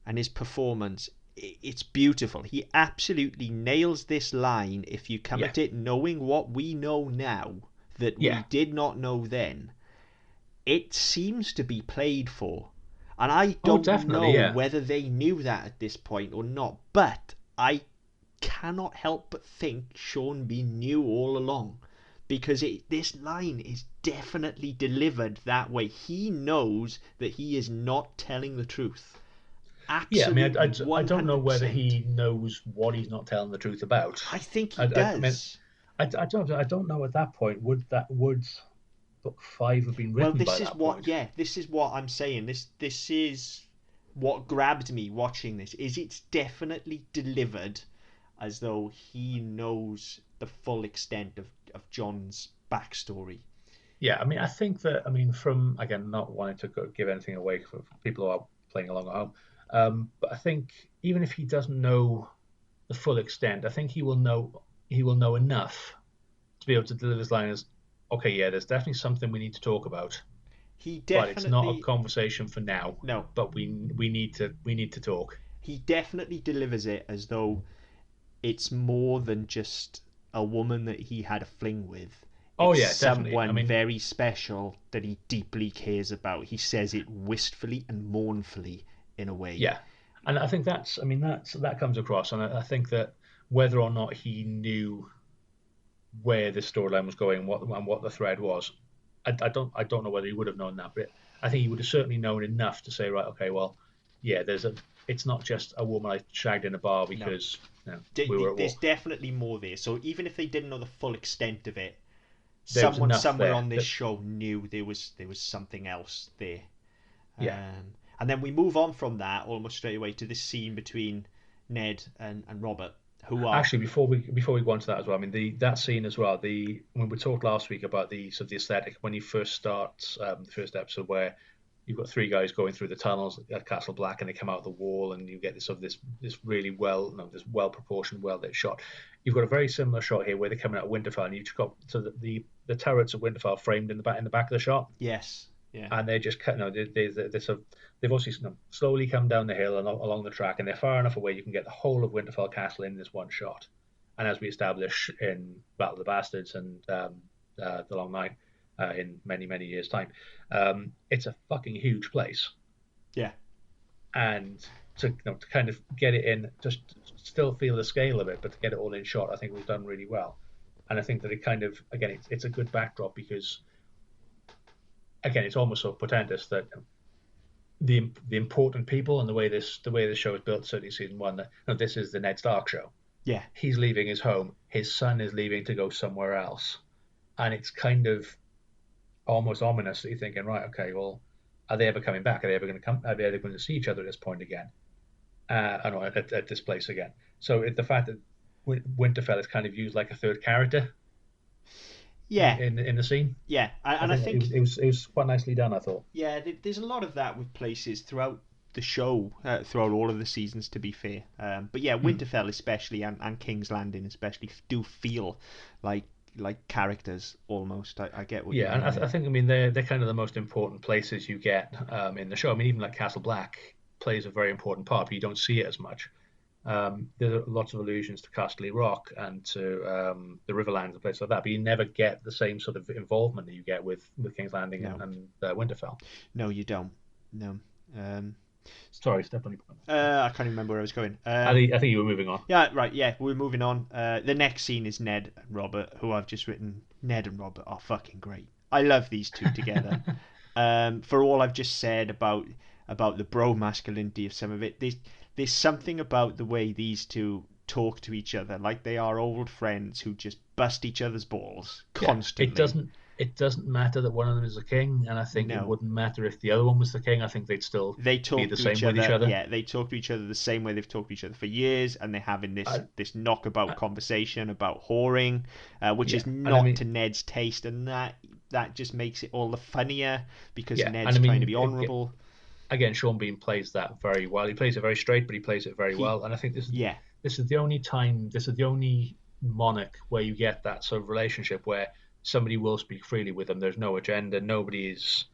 and his performance, it's beautiful. He absolutely nails this line if you come at it knowing what we know now that we did not know then. it seems to be played for. And I Oh, don't definitely, know yeah. whether they knew that at this point or not, but I cannot help but think Sean Bean knew all along, because this line is definitely delivered that way. He knows that he is not telling the truth. Yeah, I mean, Absolutely, I don't know whether 100%. he knows what he's not telling the truth about. I think he I mean, does. I don't know at that point. Would book five have been Well, written this by is that what, point? yeah, this is what I'm saying. This is what grabbed me watching this. Is it's definitely delivered as though he knows the full extent of John's backstory. Yeah, I mean, I think that, I mean, from, again, not wanting to give anything away for people who are playing along at home, but I think even if he doesn't know the full extent, I think he will know enough to be able to deliver his line as, okay, yeah, there's definitely something we need to talk about, He but it's not a definitely conversation for now. no, But we need to talk. he definitely delivers it as though it's more than just a woman that he had a fling with. Oh It's yeah, definitely. I someone mean, very special that he deeply cares about. He says it wistfully and mournfully in a way. yeah, and I think that's, I mean, that comes across, and I think that whether or not he knew where this storyline was going, what the thread was, I don't know whether he would have known that, but I think he would have certainly known enough to say, right, okay, well, yeah, it's not just a woman I shagged in a bar No, because we were at there's war. definitely more there. So even if they didn't know the full extent of it, There was someone enough somewhere there on this that, show knew there was something else there. yeah. And then we move on from that almost straight away to this scene between Ned and Robert, who are Actually, before we go on to that as well, I mean that scene as well. The when we talked last week about the sort of the aesthetic when you first start the first episode where you've got three guys going through the tunnels at Castle Black and they come out of the wall and you get this sort of this really well this well proportioned well lit shot. You've got a very similar shot here where they're coming out of Winterfell and you've got so the turrets of Winterfell framed in the back of the shot, yes, yeah, and they're just cutting. They sort of, they've obviously slowly come down the hill and along the track, and they're far enough away you can get the whole of Winterfell Castle in this one shot. And as we establish in Battle of the Bastards and The Long Night in many years' time, it's a fucking huge place, yeah, and to kind of get it in, just still feel the scale of it, but to get it all in shot, I think was done really well. And I think that it kind of, again, it's a good backdrop because again, it's almost so portentous that the important people and the way this show is built, certainly season one, that this is the Ned Stark show. yeah, He's leaving his home. His son is leaving to go somewhere else, and it's kind of almost ominous that you're thinking, right, okay, well, are they ever coming back? Are they ever going to come? Are they ever going to see each other at this point again? I know at this place again. So the fact that Winterfell is kind of used like a third character yeah, in the scene, yeah. I And I think think it was quite nicely done. I thought. yeah, there's a lot of that with places throughout the show, throughout all of the seasons, to be fair. But yeah, Hmm. Winterfell especially and King's Landing especially do feel like characters almost. I get what you Yeah, and mean there. I think, I mean, they're kind of the most important places you get in the show. I mean, even like Castle Black plays a very important part, but you don't see it as much. There's lots of allusions to Castle Rock and to the Riverlands and places like that, but you never get the same sort of involvement that you get with King's Landing No, and Winterfell. no, you don't. No. Um, Sorry, step on your point. I can't even remember where I was going. I think you were moving on. Yeah, right. Yeah, we're moving on. The next scene is Ned and Robert, who I've just written. Ned and Robert are fucking great. I love these two together. For all I've just said about the bro masculinity of some of it, there's something about the way these two talk to each other, like they are old friends who just bust each other's balls Yeah, constantly. it doesn't matter that one of them is a king, and I think it No, wouldn't matter if the other one was the king. I think they'd still they be talk the to same each with each other. other. Yeah, they talk to each other the same way they've talked to each other for years, and they're having I, this knockabout conversation about whoring, which yeah, is and I not mean, to Ned's taste, and that just makes it all the funnier because yeah, and Ned's I trying to mean, be honourable. again, Sean Bean plays that very well. He plays it very straight, but he plays it very He, well. And I think yeah, this is the only time, this is the only monarch where you get that sort of relationship where somebody will speak freely with them. There's no agenda. Nobody's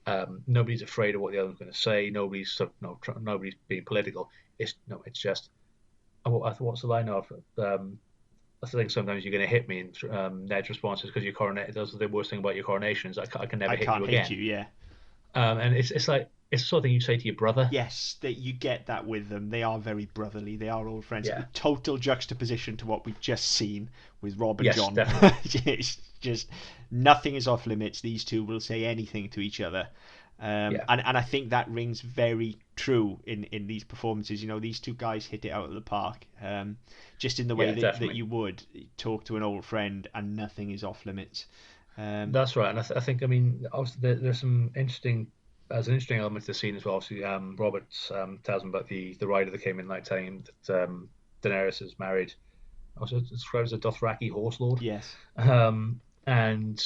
afraid of what the other's going to say. Nobody's nobody's being political. It's just what's the line of? That's the thing. Sometimes you're going to hit me, and Ned's response is because you're coronated. That's the worst thing about your coronation is I can never I hit can't you hit again. you, yeah. And it's like it's the sort of thing you say to your brother. Yes, that you get that with them. They are very brotherly. They are old friends. Yeah. Total juxtaposition to what we've just seen with Rob and Yes, John. definitely. It's just nothing is off limits. These two will say anything to each other. Yeah. And I think that rings very true in these performances. You know, these two guys hit it out of the park, just in the way Yeah, that definitely. you would talk to an old friend, and nothing is off limits. That's right. And I think, I mean, obviously there's some interesting, there's an interesting element to the scene as well. Obviously, Robert tells him about the rider that came in night telling him that Daenerys is married. Also described as a Dothraki horse lord. Yes. And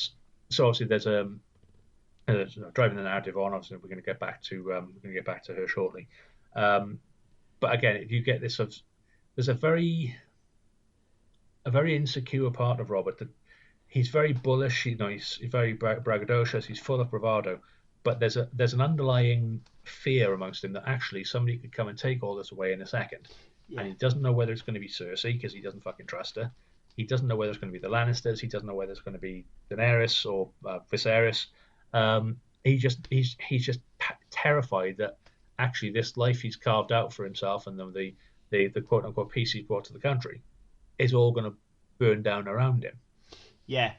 so obviously there's driving the narrative on. Obviously, we're going to get back to her shortly. Um, but again, if you get this of, there's a very insecure part of Robert that he's very bullish. You know, he's very braggadocious. He's full of bravado, but there's an underlying fear amongst him that actually somebody could come and take all this away in a second, Yeah. and he doesn't know whether it's going to be Cersei because he doesn't fucking trust her. He doesn't know whether it's going to be the Lannisters. He doesn't know whether it's going to be Daenerys or Viserys. He's just terrified that actually this life he's carved out for himself and the quote unquote peace he's brought to the country is all going to burn down around him. Yeah.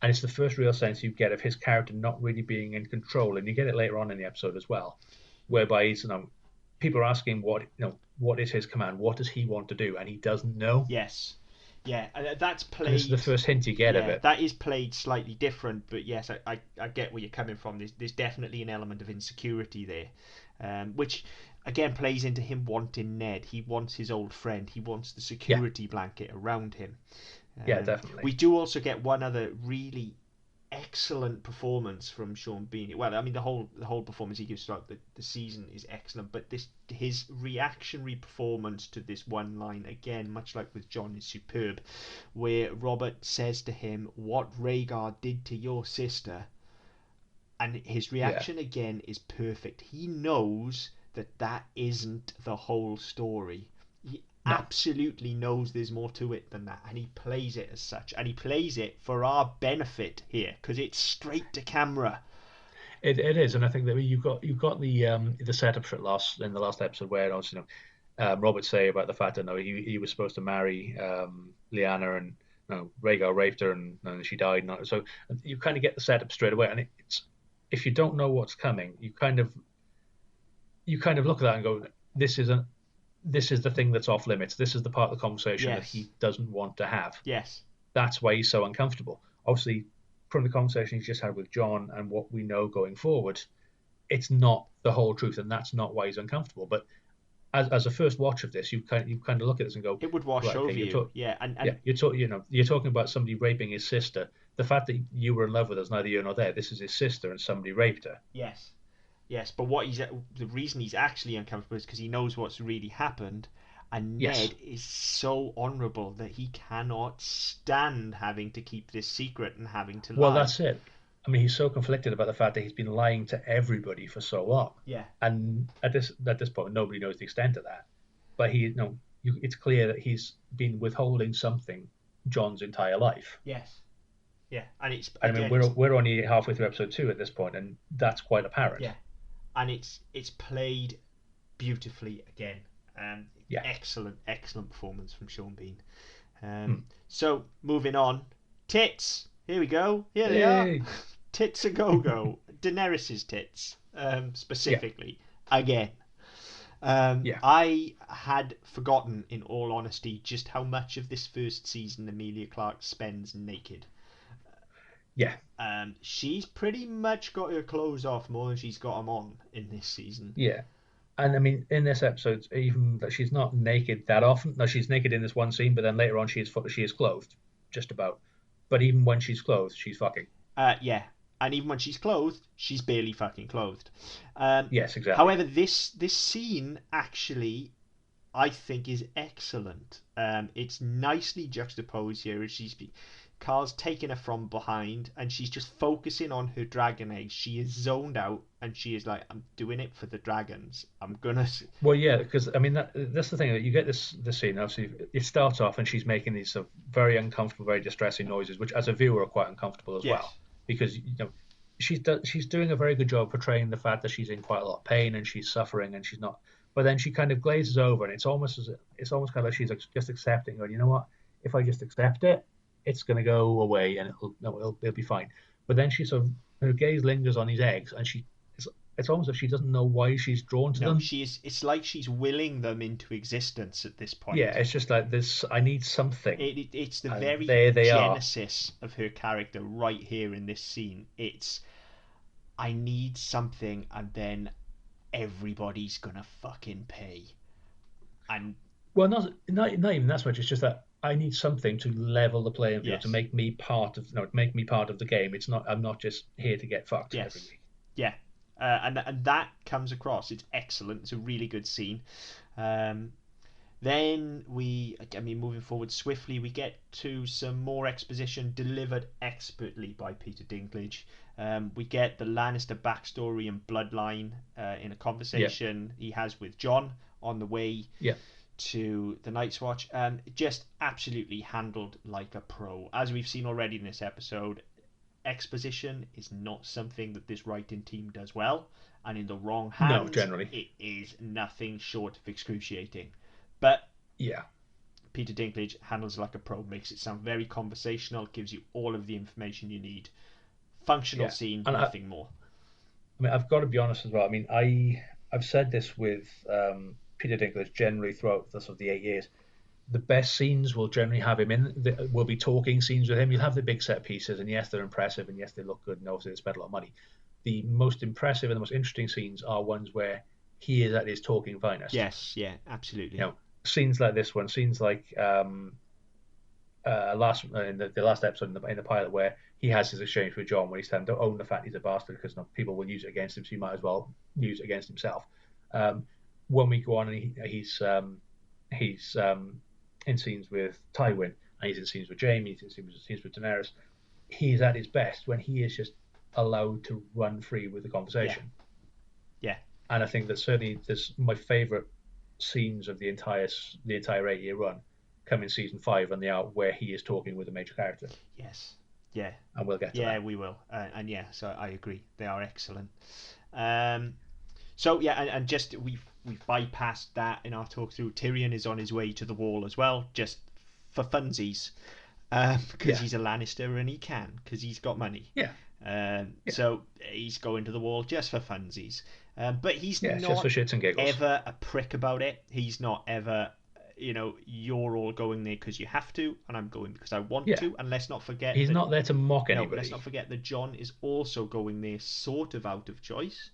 And it's the first real sense you get of his character not really being in control, and you get it later on in the episode as well, whereby he's, people are asking what is his command, what does he want to do, and he doesn't know. Yes. Yeah, and that's And this is played. the first hint you get of Yeah, it. that is played slightly different, but yes, I get where you're coming from. There's definitely an element of insecurity there, which again plays into him wanting Ned. He wants his old friend. He wants the Yeah, security blanket around him. yeah, definitely. We do also get one other really excellent performance from Sean Bean. Well, I mean the whole performance he gives throughout the season is excellent, but this his reactionary performance to this one line again, much like with John, is superb. Where Robert says to him, "What Rhaegar did to your sister," and his Yeah, reaction again is perfect. He knows that that isn't the whole story. He no, absolutely knows there's more to it than that, and he plays it as such, and he plays it for our benefit here because it's straight to camera. it is, and I think that you've got the setup for it in the last episode where obviously Robert say about the fact that he was supposed to marry Lyanna and Rhaegar raped her and she died. So you kind of get the setup straight away, and it's if you don't know what's coming, you kind of look at that and go, this is the thing that's off limits. This is the part of the conversation that Yes, he doesn't want to have. yes, That's why he's so uncomfortable. Obviously, from the conversation he's just had with John and what we know going forward, it's not the whole truth, and that's not why he's uncomfortable. But as a first watch of this, you kind of look at this and go, it would wash right, okay, over you. Yeah, and yeah, and you're talking about somebody raping his sister. The fact that you were in love with her is neither here nor there. This is his sister, and somebody raped her. yes, yes. But the reason he's actually uncomfortable is because he knows what's really happened, and Yes. Ned is so honourable that he cannot stand having to keep this secret and having to Well, lie. that's it. I mean, he's so conflicted about the fact that he's been lying to everybody for so long, Yeah, and at this point, nobody knows the extent of that. But it's clear that he's been withholding something John's entire life. yes, yeah, and it's I mean, again, we're only halfway through episode 2 at this point, and that's quite apparent. yeah, and it's played beautifully again. Yeah. Excellent performance from Sean Bean. Hmm. So moving on, tits. Here we go. Here they are. Yay. Tits a go go. Daenerys's tits, Yeah. specifically again. Yeah. I had forgotten, in all honesty, just how much of this first season Emilia Clarke spends naked. Yeah. She's pretty much got her clothes off more than she's got them on in this season. Yeah. And I mean, in this episode, even that she's not naked that often. No, she's naked in this one scene, but then later on, she is clothed, just about. But even when she's clothed, she's fucking. Yeah, and even when she's clothed, she's barely fucking clothed. Yes, exactly. However, this scene actually, I think, is excellent. It's nicely juxtaposed here as Carl's taking her from behind, and she's just focusing on her dragon eggs. She is zoned out, and she is like, "I'm doing it for the dragons. I'm gonna." Well, yeah, because I mean that's the thing that you get this scene. Obviously, it starts off and she's making these sort of very uncomfortable, very distressing noises, which as a viewer are quite uncomfortable as well, because she's doing a very good job portraying the fact that she's in quite a lot of pain and she's suffering and she's not. But then she kind of glazes over, and it's almost kind of like she's just accepting. Going, you know what? If I just accept it, it's going to go away and it'll be fine. But then her gaze lingers on these eggs, and it's almost as if she doesn't know why she's drawn to them. It's like she's willing them into existence at this point. Yeah, it's just like this. I need something. It's the very genesis of her character right here in this scene. It's, I need something, and then everybody's gonna fucking pay. And well, not even that much. It's just that I need something to level the playing field, to make me part of the game. It's not. I'm not just here to get fucked every week. Yeah, and that comes across. It's excellent. It's a really good scene. Then moving forward swiftly, we get to some more exposition delivered expertly by Peter Dinklage. We get the Lannister backstory and bloodline in a conversation he has with Jon on the way to the Night's Watch. Just absolutely handled like a pro. As we've seen already in this episode, exposition is not something that this writing team does well, and in the wrong hands, generally it is nothing short of excruciating. But Peter Dinklage handles it like a pro, makes it sound very conversational, gives you all of the information you need. Functional scene, and nothing more. I mean, I've got to be honest as well. I mean, I've said this with Peter Dinklage generally throughout the 8 years. The best scenes will generally have him will be talking scenes with him. You'll have the big set pieces, and yes, they're impressive, and yes, they look good, and obviously they spent a lot of money. The most impressive and the most interesting scenes are ones where he is at his talking finest. Yes, yeah, absolutely. Scenes like this one, scenes like the last episode in the pilot where he has his exchange with Jon, where he's telling him to own the fact he's a bastard because people will use it against him, so he might as well use it against himself. When we go on and he's in scenes with Tywin, and he's in scenes with Jaime, he's in scenes with Daenerys, he's at his best when he is just allowed to run free with the conversation. Yeah. And I think that certainly this my favourite scenes of the entire 8-year run come in season 5 and the arc where he is talking with a major character. Yes. Yeah. And we'll get to that. Yeah, we will. So I agree. They are excellent. And just we've bypassed that in our talk through. Tyrion is on his way to the Wall as well, just for funsies, because he's a Lannister and he can, because he's got money. So he's going to the Wall just for funsies. But he's not just for shits and giggles. Ever a prick about it. He's not ever, you're all going there because you have to, and I'm going because I want to. And let's not forget, he's not there to mock anybody. No, let's not forget that Jon is also going there sort of out of choice.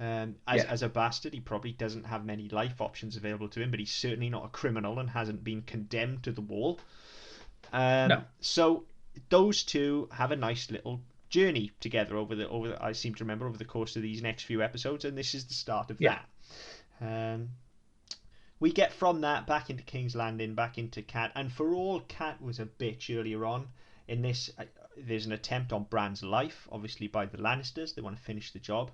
As a bastard, he probably doesn't have many life options available to him, but he's certainly not a criminal and hasn't been condemned to the Wall. No. So those two have a nice little journey together over I seem to remember over the course of these next few episodes, and this is the start of that. We get from that back into King's Landing, back into Cat, and for all Cat was a bitch earlier on in this, there's an attempt on Bran's life, obviously by the Lannisters. They want to finish the job.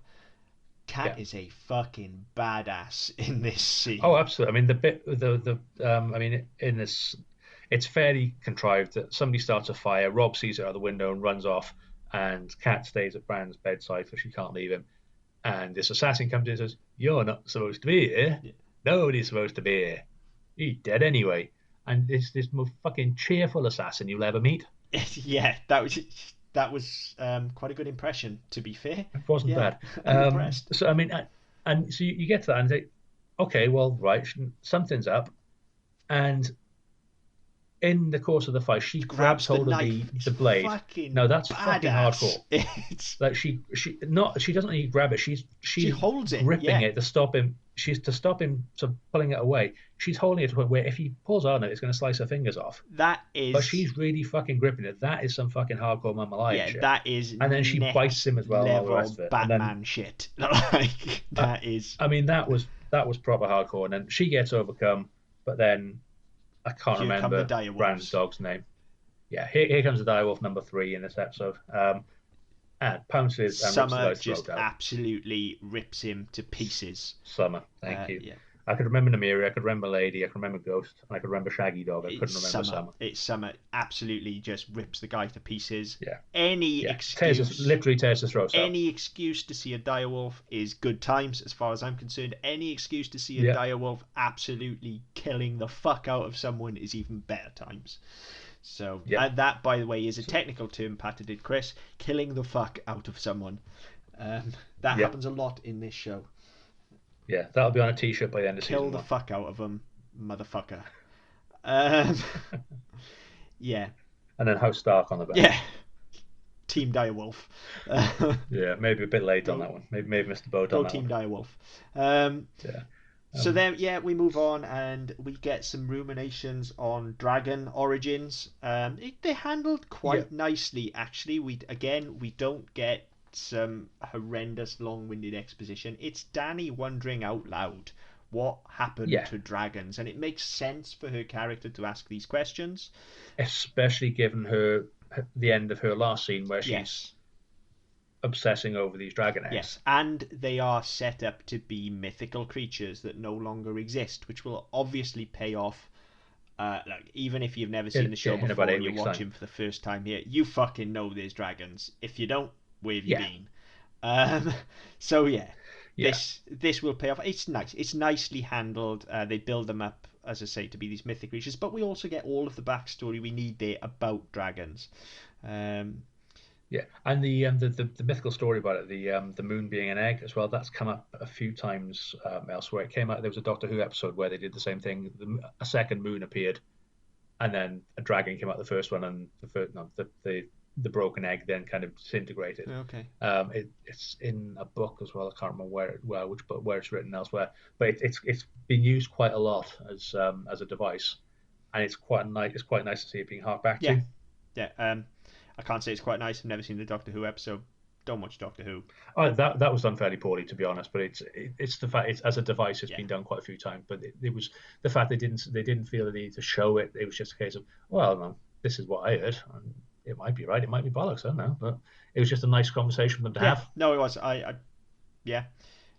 Cat is a fucking badass in this scene. Oh, absolutely. I mean, in this, it's fairly contrived that somebody starts a fire, Rob sees it out the window and runs off, and Kat stays at Bran's bedside because she can't leave him. And this assassin comes in and says, "You're not supposed to be here. Nobody's supposed to be here. He's dead anyway." And it's this most fucking cheerful assassin you'll ever meet. Yeah, that was quite a good impression, to be fair. It wasn't bad. I'm impressed. So, I mean, and so you get to that and say, okay, well, right, something's up. And in the course of the fight, she grabs hold of the blade. No, that's fucking hardcore. It's like she doesn't need to grab it. She holds it, gripping it to stop him. She's to stop him from pulling it away. She's holding it to the point where if he pulls on it, it's going to slice her fingers off. That is. But she's really fucking gripping it. That is some fucking hardcore Mama Lion shit. That is. And then she bites him as well. Level all the rest of it. Batman shit. Like that is. I mean, that was proper hardcore. And then she gets overcome, but then I can't remember Bran's dog's name. yeah, here comes the direwolf number 3 in this episode. And pounces and rips the Summer guy's just throat out. absolutely rips him to pieces. Summer, thank you. Yeah. I could remember Namiri, I could remember Lady, I could remember Ghost, and I could remember Shaggy Dog. I couldn't remember Summer. It's Summer. Absolutely just rips the guy to pieces. Yeah. Any excuse, literally tears his throat out. Any excuse to see a direwolf is good times, as far as I'm concerned. Any excuse to see a direwolf absolutely killing the fuck out of someone is even better times. So that, by the way, is a technical term patented, Chris. Killing the fuck out of someone. That happens a lot in this show. Yeah, that'll be on a t-shirt by the end of season 1. Kill the fuck out of them, motherfucker. Yeah. And then House Stark on the back. Yeah. Team Direwolf. Yeah, maybe a bit late on that one. Maybe Mr. Boat on that Team one. Direwolf. So then, we move on and we get some ruminations on dragon origins. They handled quite nicely, actually. We don't get some horrendous long-winded exposition. It's Dany wondering out loud what happened to dragons, and it makes sense for her character to ask these questions, especially given the end of her last scene where she's obsessing over these dragon eggs. Yes, and they are set up to be mythical creatures that no longer exist, which will obviously pay off. Like, even if you've never seen the show before and you're watching for the first time here, you fucking know there's dragons. If you don't, where have you been? So this will pay off. It's nice. It's nicely handled. They build them up, as I say, to be these mythic creatures, but we also get all of the backstory we need there about dragons. And the mythical story about it, the moon being an egg as well, that's come up a few times elsewhere. It came out. There was a Doctor Who episode where they did the same thing. A second moon appeared, and then a dragon came out the first one, and the broken egg then kind of disintegrated. Okay. It's in a book as well. I can't remember where it's written elsewhere, but it's been used quite a lot as a device, and it's quite nice. It's quite nice to see it being harked back to. Yeah. I can't say it's quite nice. I've never seen the Doctor Who episode. Don't watch Doctor Who. Oh, that was done fairly poorly, to be honest. But it's the fact as a device, it's been done quite a few times. But it was the fact they didn't feel the need to show it. It was just a case of, well, no, this is what I heard. And it might be right. It might be bollocks. I don't know. But it was just a nice conversation for them to have. No, it was. I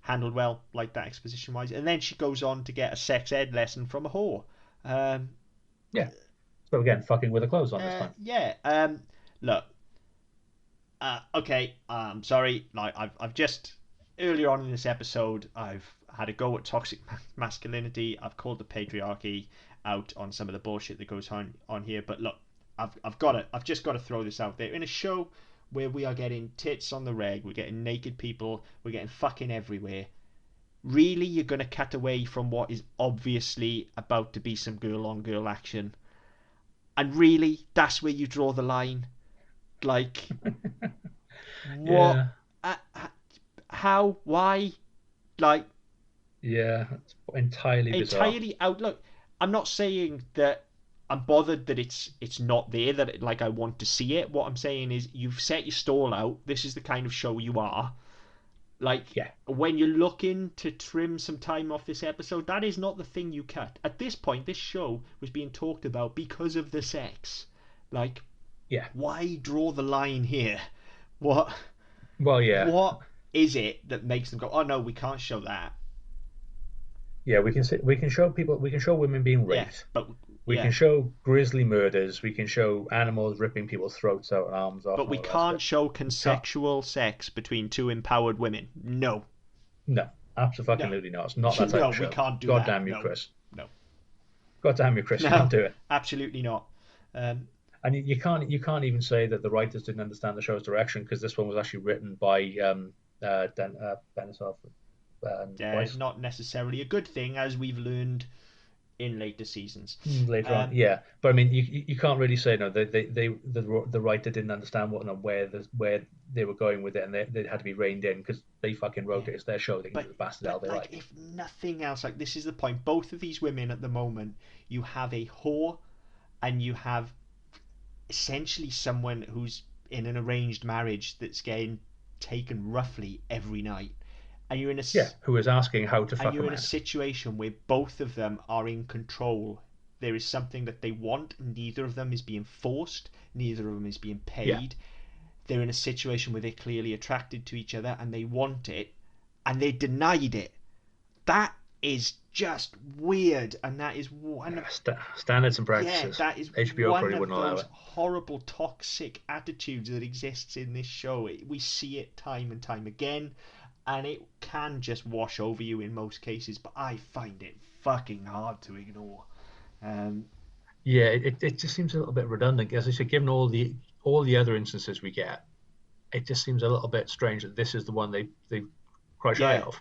handled well, like that exposition wise. And then she goes on to get a sex ed lesson from a whore. So again, fucking with her clothes on this time. Look. Okay. Sorry. Like I've just earlier on in this episode, I've had a go at toxic masculinity. I've called the patriarchy out on some of the bullshit that goes on here. But look, I've just got to throw this out there. In a show where we are getting tits on the reg, we're getting naked people, we're getting fucking everywhere. Really, you're gonna cut away from what is obviously about to be some girl on girl action, and really, that's where you draw the line. Like, what? How? Why? Like, it's entirely bizarre. Entirely out. Look, I'm not saying that I'm bothered that it's not there, that like I want to see it. What I'm saying is you've set your stall out. This is the kind of show you are. Like, when you're looking to trim some time off this episode, that is not the thing you cut. At this point, this show was being talked about because of the sex. Like, why draw the line here? What? Well, what is it that makes them go, oh no, we can't show that? Yeah, we can show women being raped, but we can show grisly murders, we can show animals ripping people's throats out and arms off. But we can't show consensual sex between two empowered women. No, absolutely not. It's not that type of show. We can't do God that. damn you, Chris. No. God damn you, Chris. You can't do it. Absolutely not. And you can't even say that the writers didn't understand the show's direction, because this one was actually written by Benisov. It's not necessarily a good thing, as we've learned in later seasons. Later on, but I mean, you can't really say no. The writer didn't understand where they were going with it, and they had to be reined in because they fucking wrote it. It's their show. They can do the bastard hell they like. If nothing else, like, this is the point. Both of these women at the moment, you have a whore, and you have essentially someone who's in an arranged marriage that's getting taken roughly every night. And you're in who is asking how to fuck. And you're in a situation where both of them are in control there is something that they want. Neither of them is being forced. Neither of them is being Yeah. paid. They're in a situation where they're clearly attracted to each other and they want it, and they're denied it. That is just weird, and that is one of Standards and practices. that is HBO one probably of wouldn't allow those it. horrible toxic attitudes that exists in this show. We see it time and time again, and it can just wash over you in most cases, but I find it fucking hard to ignore. Yeah, it just seems a little bit redundant. As I said, given all the other instances we get, it just seems a little bit strange that this is the one they cry shy Yeah. of.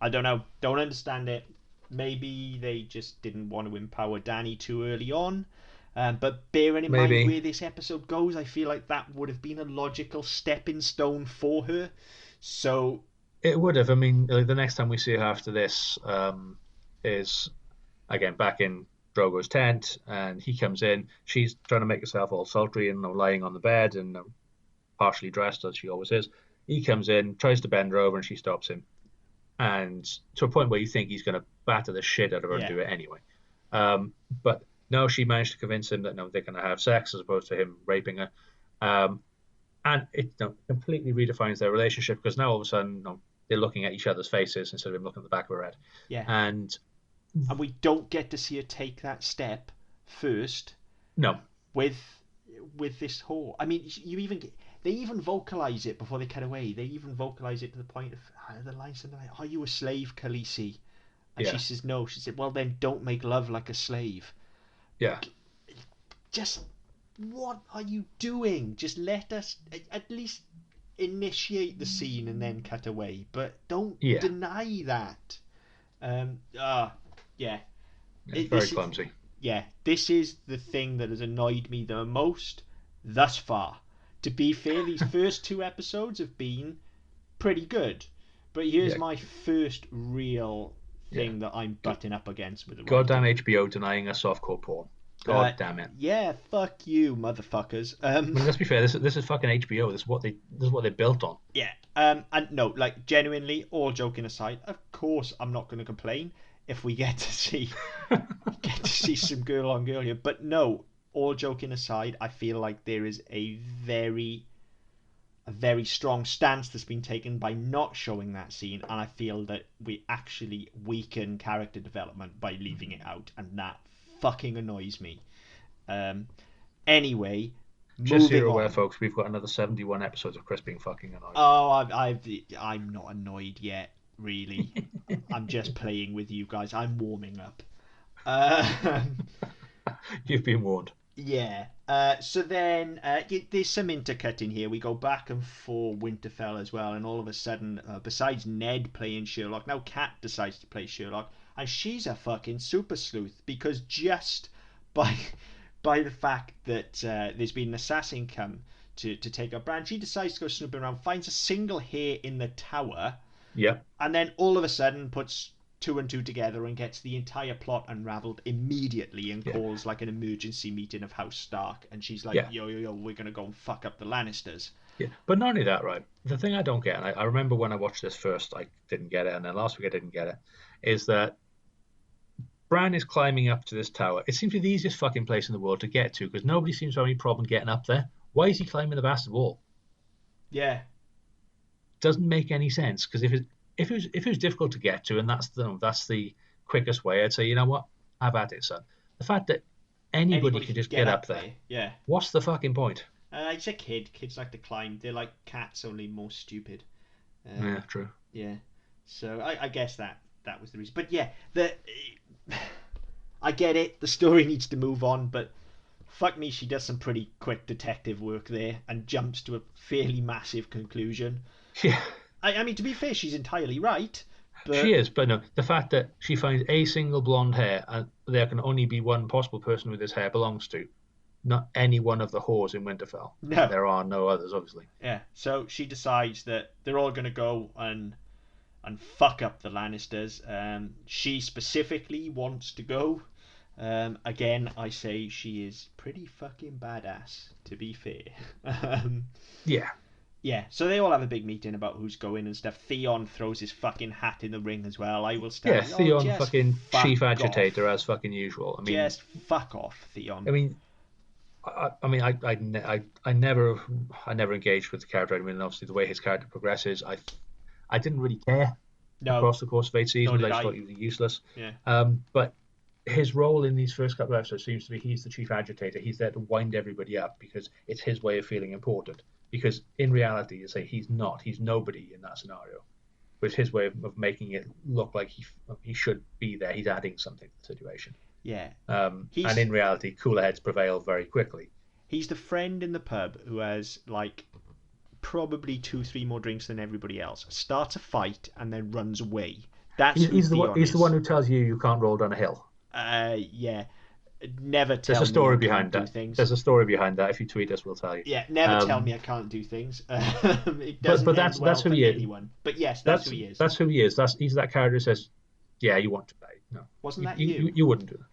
I don't know. Don't understand it. Maybe they just didn't want to empower Danny too early on. But bearing in mind Maybe. where this episode goes, I feel like that would have been a logical stepping stone for her. So It would have. I mean, like, the next time we see her after this is again back in Drogo's tent, and he comes in. She's trying to make herself all sultry and lying on the bed and partially dressed as she always is. He comes in, tries to bend her over, and she stops him. And to a point where you think he's going to batter the shit out of her and do it anyway. But no, she managed to convince him that no, they're going to have sex as opposed to him raping her. And it completely redefines their relationship, because now all of a sudden they're looking at each other's faces instead of him looking at the back of her head. yeah, And we don't get to see her take that step first. no, with this whole. I mean, they even vocalize it before they cut away. They even vocalize it to the point of the line something like, "Are you a slave, Khaleesi?" And she says no. She said, "Well, then don't make love like a slave." yeah, Just what are you doing? Just let us at least initiate the scene and then cut away, but don't deny that. Yeah. it's very clumsy. This is the thing that has annoyed me the most thus far. To be fair, these first two episodes have been pretty good, but here's my first real thing that I'm butting up against with the Goddamn HBO denying us softcore porn. God damn it. Yeah, fuck you, motherfuckers. I mean, let's be fair. This is fucking HBO. This is what they built on. Yeah. And no, like, genuinely, all joking aside, of course I'm not going to complain if we get to see some girl on girl here. But no, all joking aside, I feel like there is a very strong stance that's been taken by not showing that scene, and I feel that we actually weaken character development by leaving it out, and that fucking annoys me. Anyway, just so you're moving aware, on. folks, we've got another 71 episodes of Chris being fucking annoyed. Oh, I'm not annoyed yet, really. I'm just playing with you guys. I'm warming up. You've been warned. Yeah. So then there's some intercutting here. We go back and forth Winterfell as well, and all of a sudden, besides Ned playing Sherlock, now Kat decides to play Sherlock, and she's a fucking super sleuth, because just by the fact that there's been an assassin come to take her brand, she decides to go snooping around, finds a single hair in the tower, and then all of a sudden puts two and two together and gets the entire plot unraveled immediately and calls like an emergency meeting of House Stark, and she's like, yo, we're gonna go and fuck up the Lannisters. Yeah, but not only that, right? The thing I don't get, and I remember when I watched this first, I didn't get it, and then last week I didn't get it, is that Bran is climbing up to this tower. It seems to be the easiest fucking place in the world to get to, because nobody seems to have any problem getting up there. Why is he climbing the bastard wall? Yeah. Doesn't make any sense, because if it was difficult to get to, and that's the quickest way, I'd say, you know what, have at it, son. The fact that anybody can just get up there, yeah. What's the fucking point? It's a kid. Kids like to climb. They're like cats, only more stupid. Yeah, true. Yeah. So I guess that was the reason. But yeah, I get it. The story needs to move on, but fuck me, she does some pretty quick detective work there and jumps to a fairly massive conclusion. Yeah. I mean, to be fair, she's entirely right. But... She is, but no, the fact that she finds a single blonde hair and there can only be one possible person who this hair belongs to, not any one of the whores in Winterfell. No. There are no others, obviously. Yeah, so she decides that they're all going to go and fuck up the Lannisters. She specifically wants to go. Again, I say she is pretty fucking badass, to be fair. Yeah. Yeah, so they all have a big meeting about who's going and stuff. Theon throws his fucking hat in the ring as well. I will Yeah, stand. Oh, Theon, just fucking fuck chief agitator off. as fucking usual. Just fuck off, Theon. I mean, I never engaged with the character. I mean, obviously the way his character progresses, I didn't really care No, across the course of eight nor seasons. did I just I. thought he was useless. Yeah. But his role in these first couple of episodes seems to be he's the chief agitator. He's there to wind everybody up because it's his way of feeling important. Because in reality, you say he's not. He's nobody in that scenario. But it's his way of making it look like he should be there. He's adding something to the situation. Yeah. And in reality, cooler heads prevail very quickly. He's the friend in the pub who has like probably 2-3 more drinks than everybody else. Starts a fight and then runs away. That's he's the one who tells you can't roll down a hill. Yeah. Never tell There's a story me I behind can't that. do things. There's a story behind that. If you tweet us, we'll tell you. Yeah, never tell me I can't do things. It doesn't but end well that's who for he is. anyone. But yes, that's who he is. That's who he is. He's that character who says, "Yeah, you want to play." No, wasn't that you? You wouldn't do that.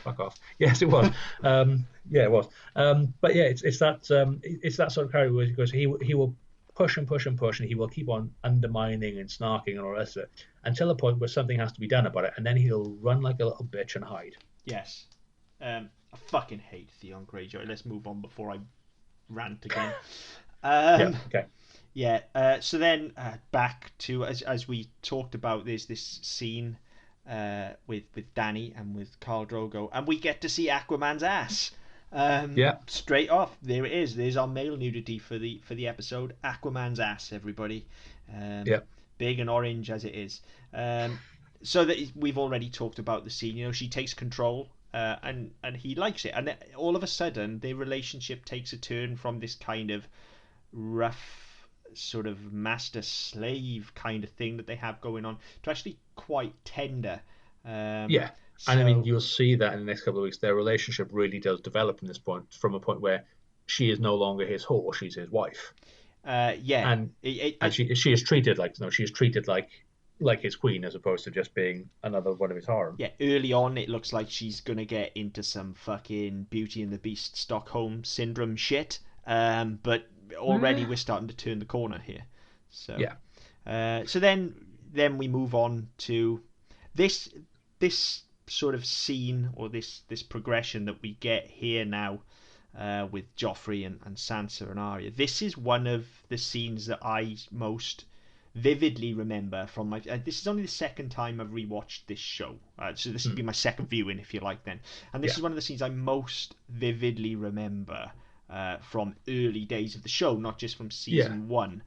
Fuck off. Yes, it was. Yeah, it was. But yeah, it's that sort of character where he goes, he will push and push and push, and he will keep on undermining and snarking and all the rest of it until the point where something has to be done about it, and then he'll run like a little bitch and hide. Yes. I fucking hate Theon Greyjoy. Let's move on before I rant again. Yeah. Okay. Yeah. So then back to as we talked about, there's this scene with Dany and with Khal Drogo, and we get to see Aquaman's ass. Yeah. Straight off, there it is. There's our male nudity for the episode. Aquaman's ass, everybody. Yeah. Big and orange as it is. So that we've already talked about the scene. You know, she takes control. And he likes it, and then all of a sudden their relationship takes a turn from this kind of rough sort of master-slave kind of thing that they have going on to actually quite tender. Yeah, and I mean you'll see that in the next couple of weeks their relationship really does develop from this point, from a point where she is no longer his whore, she's his wife. Yeah, and she is treated like his queen as opposed to just being another one of his harem. Yeah, early on it looks like she's gonna get into some fucking Beauty and the Beast Stockholm syndrome shit. But already we're starting to turn the corner here. So yeah. So then we move on to this sort of scene, or this progression that we get here now with Joffrey and Sansa and Arya. This is one of the scenes that I most vividly remember from my. This is only the second time I've rewatched this show, so this would be my second viewing, if you like, then. And this is one of the scenes I most vividly remember from early days of the show, not just from season one,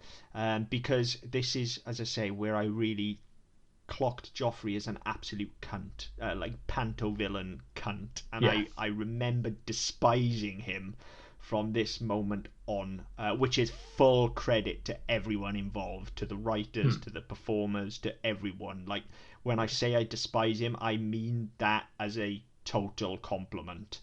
because this is, as I say, where I really clocked Joffrey as an absolute cunt, like panto villain cunt, and I remember despising him from this moment on, which is full credit to everyone involved, to the writers, to the performers, to everyone. Like, when I say I despise him, I mean that as a total compliment.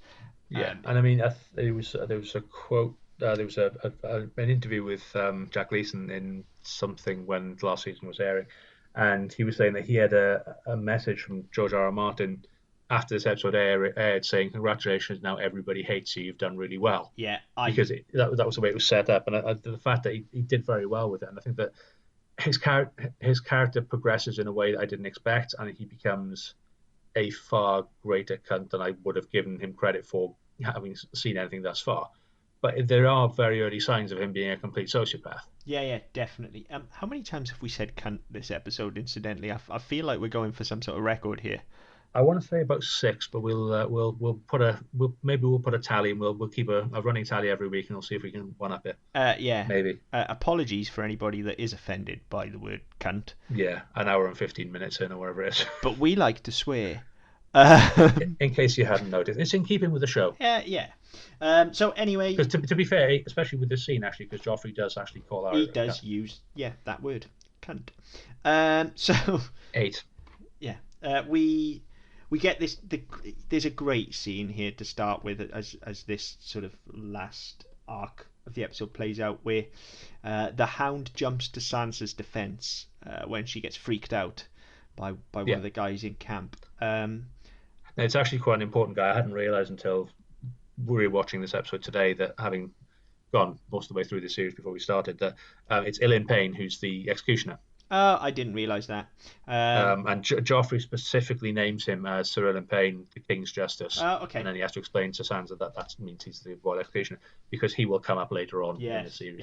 Yeah, and I mean, there was a quote, there was an interview with Jack Leeson in something when the last season was airing, and he was saying that he had a message from George R. R. Martin after this episode aired saying, "Congratulations, now everybody hates you. You've done really well." Yeah, because that was the way it was set up, and the fact that he did very well with it, and I think that his character progresses in a way that I didn't expect, and he becomes a far greater cunt than I would have given him credit for, having seen anything thus far. But there are very early signs of him being a complete sociopath. Yeah, definitely. How many times have we said cunt this episode? Incidentally, I feel like we're going for some sort of record here. I want to say about 6, but we'll put a tally, and we'll keep a running tally every week, and we'll see if we can one up it. Yeah, maybe. Apologies for anybody that is offended by the word cunt. Yeah, an hour and 15 minutes in, or whatever it is. But we like to swear. In case you hadn't noticed, it's in keeping with the show. Yeah. So anyway, because to be fair, especially with this scene, actually, because Joffrey does actually call out. He does use that word, cunt. So 8. Yeah. We get this. There's a great scene here to start with, as this sort of last arc of the episode plays out, where the Hound jumps to Sansa's defense when she gets freaked out by one of the guys in camp. Now, it's actually quite an important guy. I hadn't realised until we were watching this episode today that, having gone most of the way through the series before we started, that it's Ilyn Payne who's the executioner. Oh, I didn't realise that. And Joffrey specifically names him as Sir Ilyn Payne, the King's Justice, and Okay. then he has to explain to Sansa that that means he's the royal executioner because he will come up later on in the Yes. series.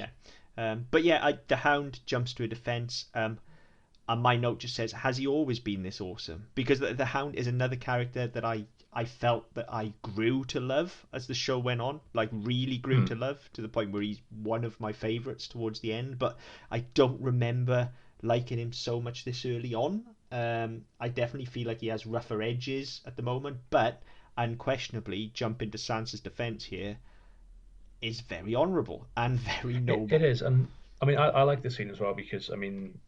Yeah. But yeah, the Hound jumps to a defence. And my note just says, has he always been this awesome? Because the Hound is another character that I felt that I grew to love as the show went on, like really grew to love to the point where he's one of my favourites towards the end. But I don't remember liking him so much this early on. I definitely feel like he has rougher edges at the moment, but unquestionably, jumping to Sansa's defence here is very honourable and very It noble. is, and I mean, I like this scene as well because I mean,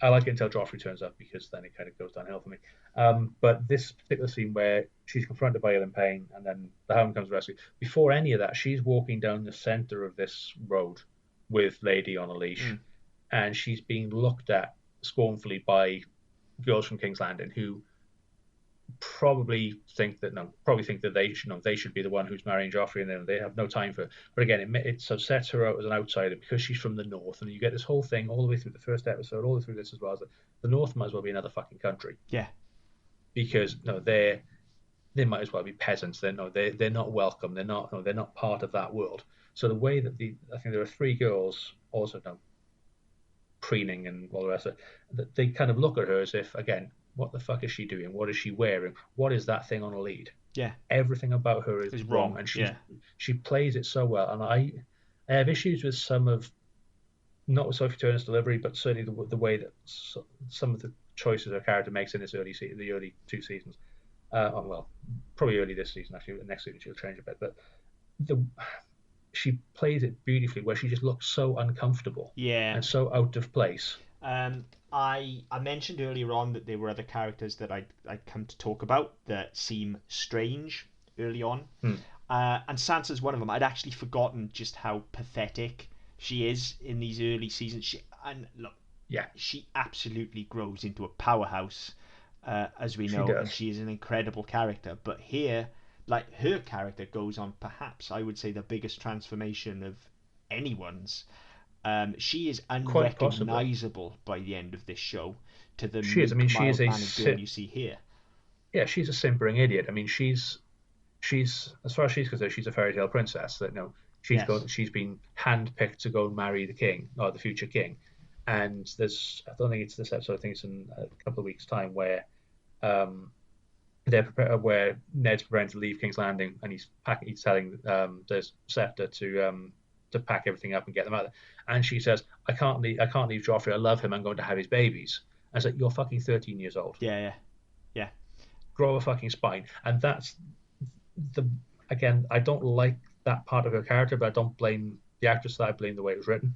I like it until Joffrey turns up because then it kind of goes downhill for me. But this particular scene where she's confronted by Ilyn Payne and then the Hound comes to rescue, before any of that, she's walking down the center of this road with Lady on a leash, Mm. and she's being looked at scornfully by girls from King's Landing who probably think that they should be the one who's marrying Joffrey, and then they have no time for it. But again, it so sets her out as an outsider because she's from the north, and you get this whole thing all the way through the first episode, all the way through this as well. As the north might as well be another fucking country Yeah. because no, they might as well be peasants. They're not welcome. They're not part of that world. So the way that I think there are three girls also preening and all the rest of it, that they kind of look at her as if, again, what the fuck is she doing? What is she wearing? What is that thing on her lead? Yeah. Everything about her is It's wrong, wrong. and Yeah. she plays it so well. And I have issues with some of not with Sophie Turner's delivery, but certainly the way that some of the choices her character makes in the early two seasons. Well, probably early this season actually. The next season she'll change a bit, but the she plays it beautifully, where she just looks so uncomfortable Yeah. and so out of place. I mentioned earlier on that there were other characters that I'd come to talk about that seem strange early on. Hmm. And Sansa's one of them. I'd actually forgotten just how pathetic she is in these early seasons. And look, Yeah, she absolutely grows into a powerhouse, as we she know, and does. she is an incredible character. But here, like her character goes on perhaps I would say the biggest transformation of anyone's. She is Quite possibly. unrecognizable by the end of this show to the She is. I mean, meek, she is mild-mannered girl you see here. yeah, she's a simpering idiot. I mean, she's as far as she's concerned, she's a fairy tale princess. That no, Yes. she's been handpicked to go and marry the king or the future king. And I don't think it's this episode. I think it's in a couple of weeks' time where um, where Ned's preparing to leave King's Landing, and he's telling the Scepter to pack everything up and get them out. And she says, I can't leave Joffrey. I love him. I'm going to have his babies." I said, "You're fucking 13 years old. Yeah, yeah, yeah. Grow a fucking spine." And that's the again, I don't like that part of her character, but I don't blame the actress. I blame the way it was written.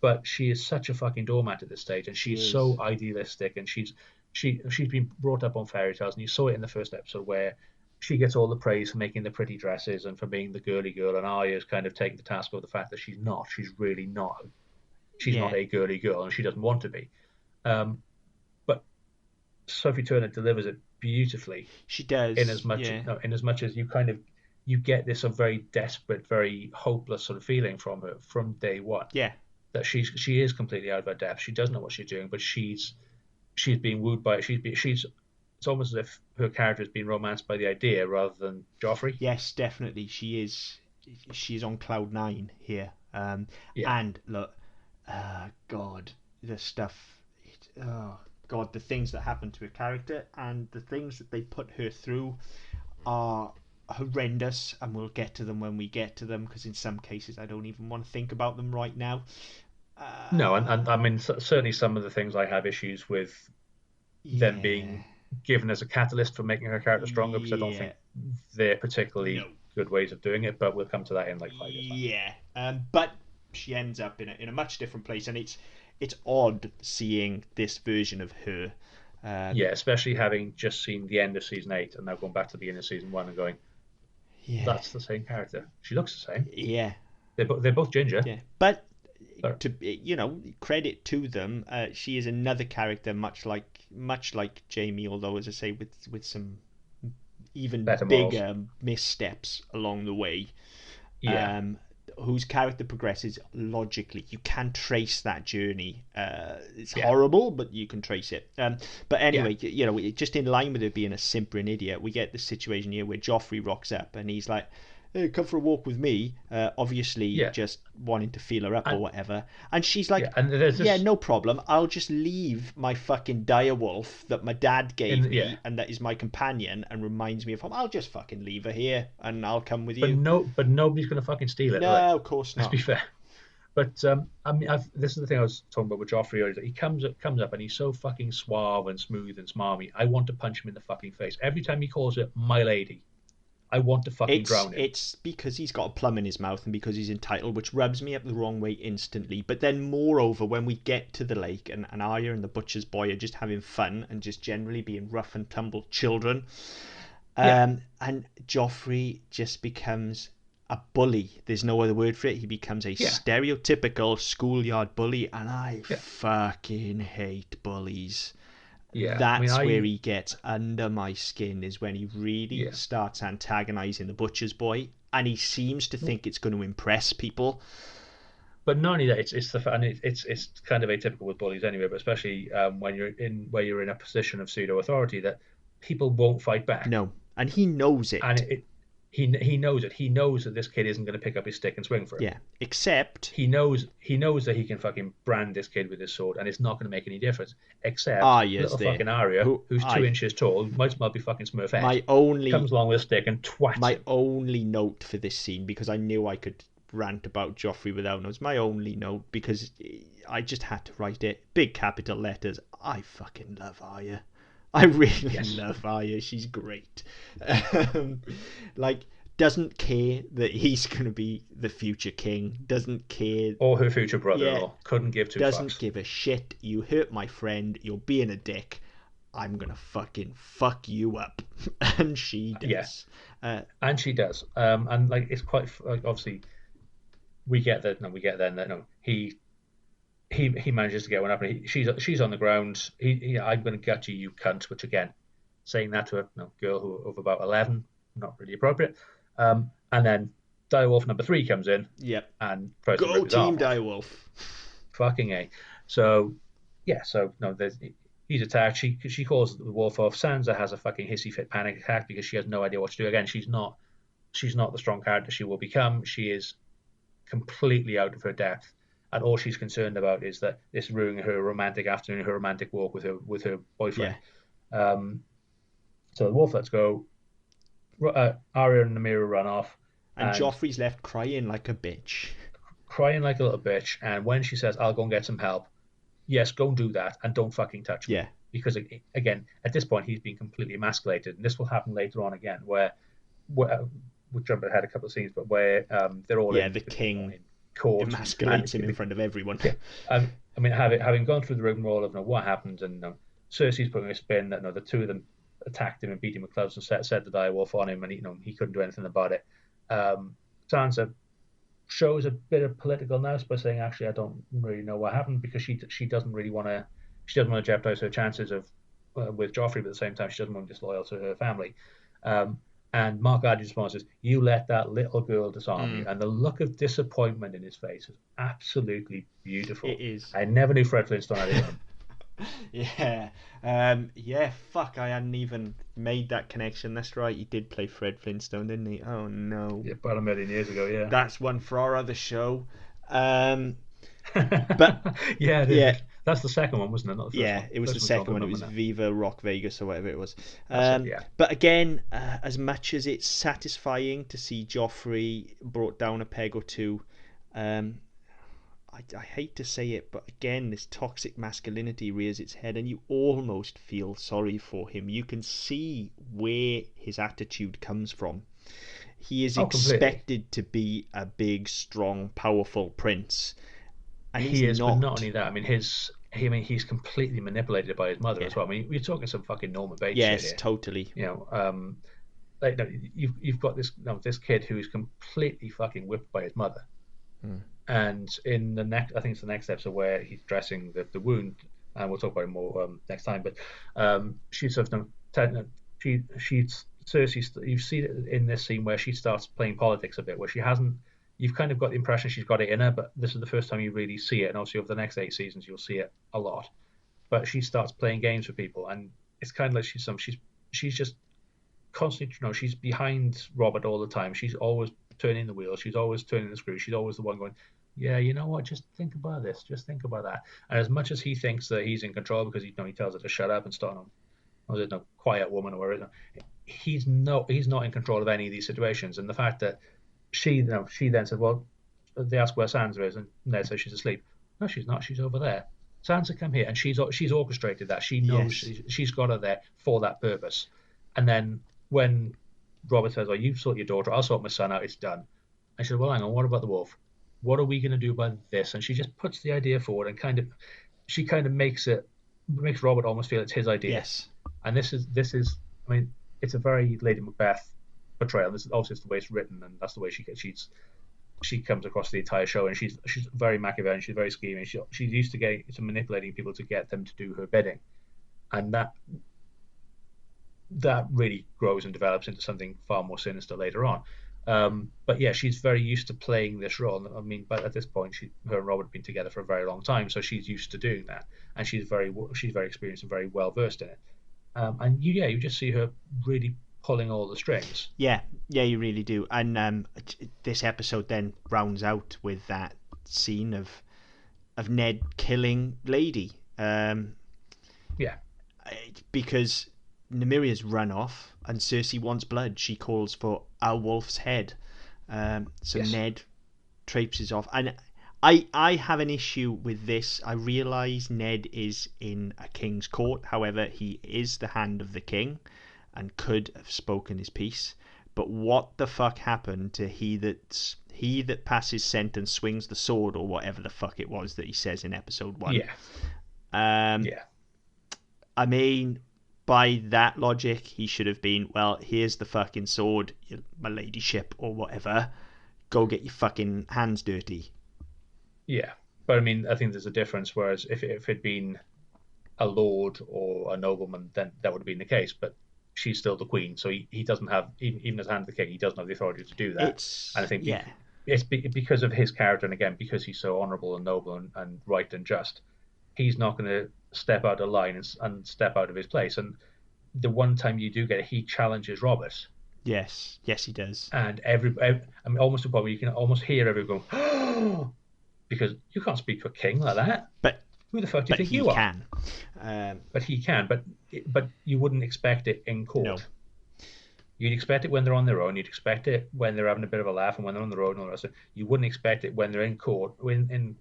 But she is such a fucking doormat at this stage, and She she's is. so idealistic, and she's been brought up on fairy tales, and you saw it in the first episode where she gets all the praise for making the pretty dresses and for being the girly girl, and Arya's kind of taking the task of the fact that she's not. She's really not. She's Yeah, not a girly girl, and she doesn't want to be. Um, but Sophie Turner delivers it beautifully she does. Yeah, in as much as you get this a very desperate, very hopeless sort of feeling from her from day one yeah, that she is completely out of her depth. She doesn't know what she's doing, but she's being wooed by it. She's it's almost as if her character is being romanced by the idea rather than Joffrey. yes, definitely. She is. She is on cloud nine here. Yeah, And look, God, the stuff. Oh God, the things that happen to her character and the things that they put her through are horrendous, and we'll get to them when we get to them. Because in some cases, I don't even want to think about them right now. no, Uh, and I mean certainly some of the things I have issues with them yeah, being given as a catalyst for making her character stronger because I don't yeah, think they're no, particularly good ways of doing it. But we'll come to that in like 5 years time. yeah. But she ends up in a much different place, and it's odd seeing this version of her. Um, Yeah, especially having just seen the end of season 8 and now going back to the beginning of season 1 and going, yeah, that's the same character. She looks the same. yeah, They're both ginger. yeah. But But to credit to them, she is another character much like Jamie, although as I say with some even better morals. bigger missteps along the way. Yeah. Um, whose character progresses logically. You can trace that journey. It's Yeah. horrible, but you can trace it. But anyway, Yeah. you know, just in line with it being a simpering idiot, we get this situation here where Joffrey rocks up and he's like, "Hey, come for a walk with me." Obviously, Yeah. just wanting to feel her up or And whatever. And she's like, yeah, and there's "Yeah, this no problem. I'll just leave my fucking direwolf that my dad gave yeah, me and that is my companion and reminds me of home. I'll just fucking leave her here and I'll come with but you." nobody's gonna fucking steal it, right? No, of course Let's not. be fair. But I mean, this is the thing I was talking about with Joffrey earlier. He comes up and he's so fucking suave and smooth and smarmy. I want to punch him in the fucking face every time he calls it "my lady." I want to fucking drown him. It's because he's got a plum in his mouth and because he's entitled, which rubs me up the wrong way instantly. But then, moreover, when we get to the lake and Arya and the butcher's boy are just having fun and just generally being rough and tumble children, and Joffrey just becomes a bully. There's no other word for it. He becomes a stereotypical schoolyard bully, and I fucking hate bullies. Yeah, That's where he gets under my skin, is when he really starts antagonizing the butcher's boy, and he seems to think it's going to impress people. But not only that, it's kind of atypical with bullies anyway. But especially when you're in a position of pseudo authority, that people won't fight back. No, and he knows it. And he knows it. He knows that this kid isn't going to pick up his stick and swing for it. Yeah, except he knows that he can fucking brand this kid with his sword, and it's not going to make any difference. Except little fucking Arya, who's 2 inches tall, might as well be fucking Smurfette. Comes along with a stick and twats him. Only note for this scene, because I knew I could rant about Joffrey without notes. My only note, because I just had to write it, big capital letters. I fucking love Arya. I really love Arya. She's great. Doesn't care that he's going to be the future king. Doesn't care. Or her future brother-in-law. Couldn't give two fucks. Doesn't give a shit. You hurt my friend. You're being a dick. I'm going to fucking fuck you up. And she does. Yes. And she does. And it's quite, obviously, we get that. No, we get then that. No, he manages to get one up, and she's on the ground. I'm going to gut you, you cunt. Which again, saying that to a girl of about 11, not really appropriate. And then direwolf number 3 comes in. Yep. And tries go to rip his arm team off. direwolf. Fucking A. So yeah. So no, he's attacked. She calls the wolf off. Sansa has a fucking hissy fit panic attack because she has no idea what to do. Again, she's not the strong character she will become. She is completely out of her depth. And all she's concerned about is that this ruining her romantic afternoon, her romantic walk with her boyfriend. Yeah. So the wolf lets go. Arya and Nymeria run off. And Joffrey's left crying like a bitch. Crying like a little bitch. And when she says, "I'll go and get some help," yes, go and do that, and don't fucking touch me. Yeah. Because again, at this point, he's been completely emasculated, and this will happen later on again, where we'll jump ahead a couple of scenes, but where they're all the king court emasculates him in front of everyone. Yeah. I mean, having gone through the rigmarole of what happened, and Cersei's putting a spin that the two of them attacked him and beat him with clubs and set the direwolf on him, and he couldn't do anything about it. Sansa shows a bit of political nous by saying, actually, I don't really know what happened, because she doesn't want to jeopardize her chances of with Joffrey, but at the same time she doesn't want to be disloyal to her family. And Mark Addy's response is, "You let that little girl disarm you," and the look of disappointment in his face is absolutely beautiful. It is. I never knew Fred Flintstone had it. Fuck, I hadn't even made that connection. That's right, he did play Fred Flintstone, didn't he? Oh no. Yeah, about a million years ago, yeah. That's one for our other show. But that's the second one, wasn't it? Not the first one. It was the second one. It was Viva Rock Vegas or whatever it was. Yeah. But again, as much as it's satisfying to see Joffrey brought down a peg or two, I hate to say it, but again, this toxic masculinity rears its head, and you almost feel sorry for him. You can see where his attitude comes from. He is expected to be a big, strong, powerful prince, and he is. not. But not only that, I mean, he's completely manipulated by his mother as well. I mean, we're talking some fucking Norman Bates shit here. Totally. You've got this kid who is completely fucking whipped by his mother. And in the next, I think it's the next episode where he's dressing the wound, and we'll talk about it more next time. But she's sort of she's Cersei. You see it in this scene where she starts playing politics a bit, where she hasn't you've kind of got the impression she's got it in her, but this is the first time you really see it. And obviously, over the next 8 seasons, you'll see it a lot. But she starts playing games with people, and it's kind of like she's just constantly, she's behind Robert all the time. She's always turning the wheel. She's always turning the screw. She's always the one going, yeah, you know what? Just think about this. Just think about that. And as much as he thinks that he's in control because he tells her to shut up and start on, or there's no quiet woman or whatever, he's not in control of any of these situations. And the fact that she then said, well, they ask where Sansa is, and Ned says she's asleep. No, she's not. She's over there. Sansa, come here, and she's orchestrated that. She knows she's got her there for that purpose. And then when Robert says, "Oh, you sort your daughter, I'll sort my son out. It's done." And she said, "Well, hang on. What about the wolf? What are we going to do about this?" And she just puts the idea forward and she makes Robert almost feel it's his idea. Yes. And this is. I mean, it's a very Lady Macbeth portrayal. This is obviously the way it's written, and that's the way she comes across the entire show, and she's very Machiavellian. She's very scheming. She's used to manipulating people to get them to do her bidding, and that really grows and develops into something far more sinister later on. But yeah, she's very used to playing this role. I mean, but at this point, her and Robert have been together for a very long time, so she's used to doing that, and she's very experienced and very well versed in it. And you just see her really pulling all the strings. Yeah, you really do. And this episode then rounds out with that scene of Ned killing Lady. Because Nymeриa's run off and Cersei wants blood. She calls for a wolf's head. Yes. Ned traipses off. And I have an issue with this. I realise Ned is in a king's court. However, he is the hand of the king and could have spoken his piece. But what the fuck happened to he that passes sentence swings the sword, or whatever the fuck it was that he says in episode 1? Yeah. I mean, by that logic, he should have been, well, here's the fucking sword, my ladyship, or whatever. Go get your fucking hands dirty. Yeah. But I mean, I think there's a difference. Whereas if it'd been a lord or a nobleman, then that would have been the case. But she's still the queen, so he doesn't have, even as hand of the king, he doesn't have the authority to do that. And I think it's because of his character, and again, because he's so honourable and noble and right and just, he's not going to step out of line and step out of his place. And the one time you do get it, he challenges Robert. Yes, he does. And I mean, almost to a point where you can almost hear everyone go, oh, because you can't speak to a king like that. But who the fuck do you think you are? But he can. But you wouldn't expect it in court. No. You'd expect it when they're on their own. You'd expect it when they're having a bit of a laugh and when they're on the road and all the rest of it. You wouldn't expect it when they're in court, in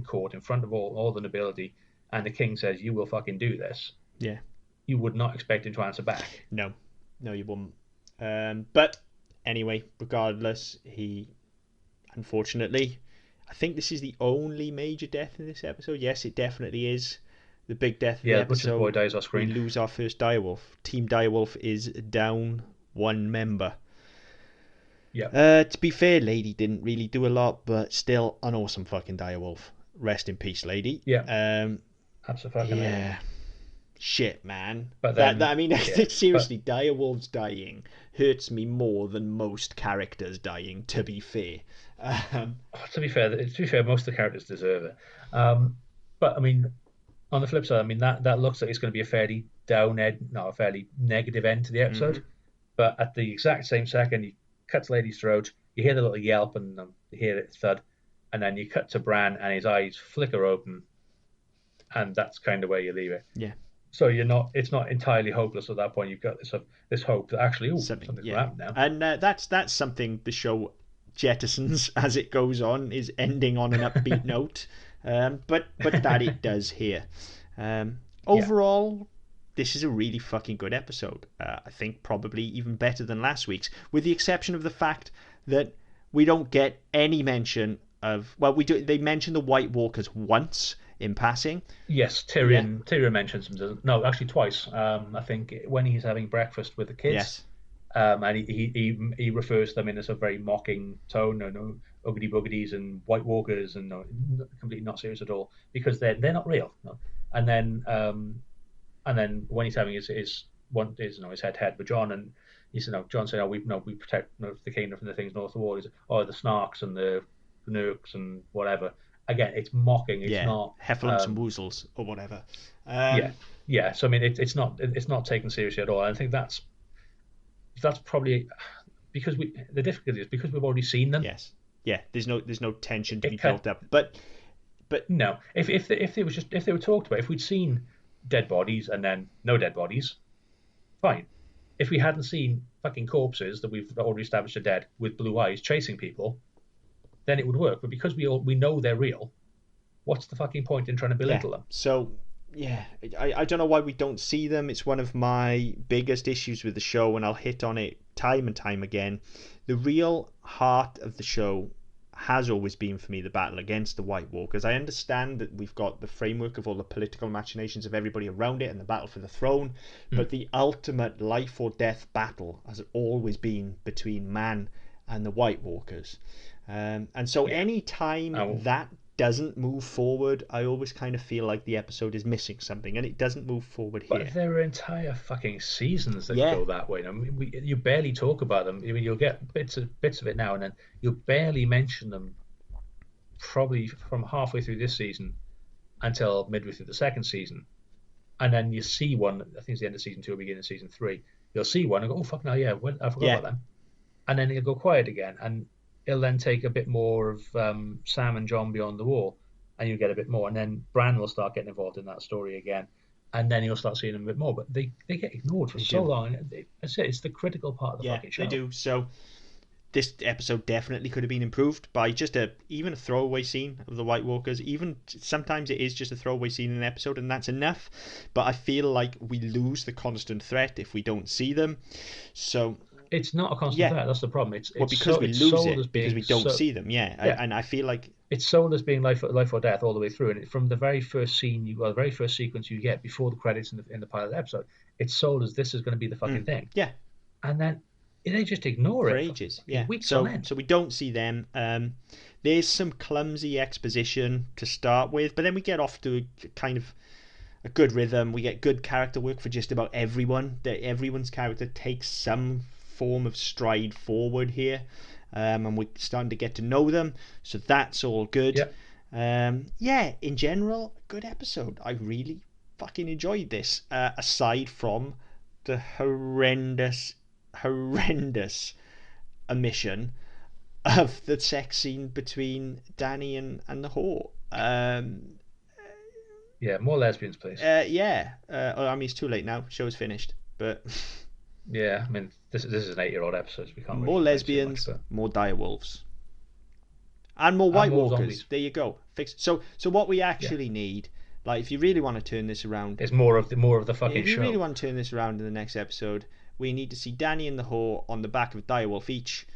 court, in front of all the nobility, and the king says, "You will fucking do this." Yeah. You would not expect him to answer back. No, you wouldn't. But anyway, regardless, he, unfortunately, I think this is the only major death in this episode. Yes, it definitely is. The big death of the episode. Yeah, Butcher's boy dies off screen. We lose our first direwolf. Team Direwolf is down one member. Yeah. To be fair, Lady didn't really do a lot, but still an awesome fucking direwolf. Rest in peace, Lady. Yeah. Absolutely. Yeah. Shit, man. But then, I mean, seriously, direwolves dying hurts me more than most characters dying. To be fair. To be fair, most of the characters deserve it. But I mean, on the flip side, I mean that looks like it's going to be a fairly a fairly negative end to the episode. Mm-hmm. But at the exact same second, he cuts Lady's throat. You hear the little yelp and you hear it thud, and then you cut to Bran and his eyes flicker open, and that's kind of where you leave it. Yeah. So it's not entirely hopeless at that point. You've got this hope that actually something's going to happen now. And that's something the show jettisons as it goes on, is ending on an upbeat note. But that it does here. Overall, this is a really fucking good episode. I think probably even better than last week's, with the exception of the fact that we don't get any mention of. Well, we do. They mention the White Walkers once in passing. Yes, Tyrion mentions them. No, actually twice. I think when he's having breakfast with the kids. Yes. And he refers to them in a sort of very mocking tone, no uggity buggities and White Walkers, and no, completely not serious at all, because they're not real. No. And then when he's having his head with John, and John said, "Oh, we protect the kingdom from the things north of the wall." He's, "Oh, the snarks and the nooks and whatever." Again, it's mocking. It's Yeah, not. heffalumps and woozles or whatever. Yeah, yeah. So I mean, it's not taken seriously at all. I think that's probably because the difficulty is because we've already seen them. Yes. Yeah. There's no tension to It be can, built up. But no, if they were talked about, if we'd seen dead bodies and then no dead bodies, fine. If we hadn't seen fucking corpses that we've already established are dead with blue eyes chasing people, then it would work. But because we know they're real, what's the fucking point in trying to yeah. belittle them? So yeah, I don't know why we don't see them. It's one of my biggest issues with the show, and I'll hit on it time and time again. The real heart of the show has always been for me the battle against the White Walkers. I understand that we've got the framework of all the political machinations of everybody around it and the battle for the throne, but the ultimate life or death battle has always been between man and the White Walkers. And so any time that doesn't move forward, I always kind of feel like the episode is missing something, and it doesn't move forward here. But there are entire fucking seasons that go that way. I mean, you barely talk about them. I mean, you'll get bits of it now and then. You'll barely mention them, probably from halfway through this season until midway through the second season, and then you see one. I think it's the end of season 2 or beginning of season 3. You'll see one and go, "Oh fuck, no, yeah, I forgot about them," and then it'll go quiet again, and it'll then take a bit more of Sam and John beyond the wall, and you get a bit more, and then Bran will start getting involved in that story again, and then you'll start seeing them a bit more. But they get ignored for so long. I say it's the critical part of the fucking show. Yeah, they do. So this episode definitely could have been improved by just even a throwaway scene of the White Walkers. Even sometimes it is just a throwaway scene in an episode, and that's enough. But I feel like we lose the constant threat if we don't see them. So it's not a constant threat. That's the problem. It's because we lose it because we don't see them. And I feel like it's sold as being life or death all the way through. And from the very first scene, the very first sequence you get before the credits in the pilot episode, it's sold as this is going to be the fucking thing. Yeah, and then they just ignore it for ages. Yeah, weeks on end. So we don't see them. There's some clumsy exposition to start with, but then we get off to kind of a good rhythm. We get good character work for just about everyone. Everyone's character takes some form of stride forward here, and we're starting to get to know them, so that's all good. In general, good episode. I really fucking enjoyed this, aside from the horrendous omission of the sex scene between Danny and the whore. More lesbians, please. I mean, it's too late now, show's finished, but yeah, I mean, this is an 8-year-old episode, so we can't more really lesbians, much, more direwolves, and more White Walkers. Zombies. There you go. Fixed. So what we actually need, like, if you really want to turn this around, is more of the fucking show. If you really want to turn this around in the next episode, we need to see Danny and the whore on the back of a direwolf each,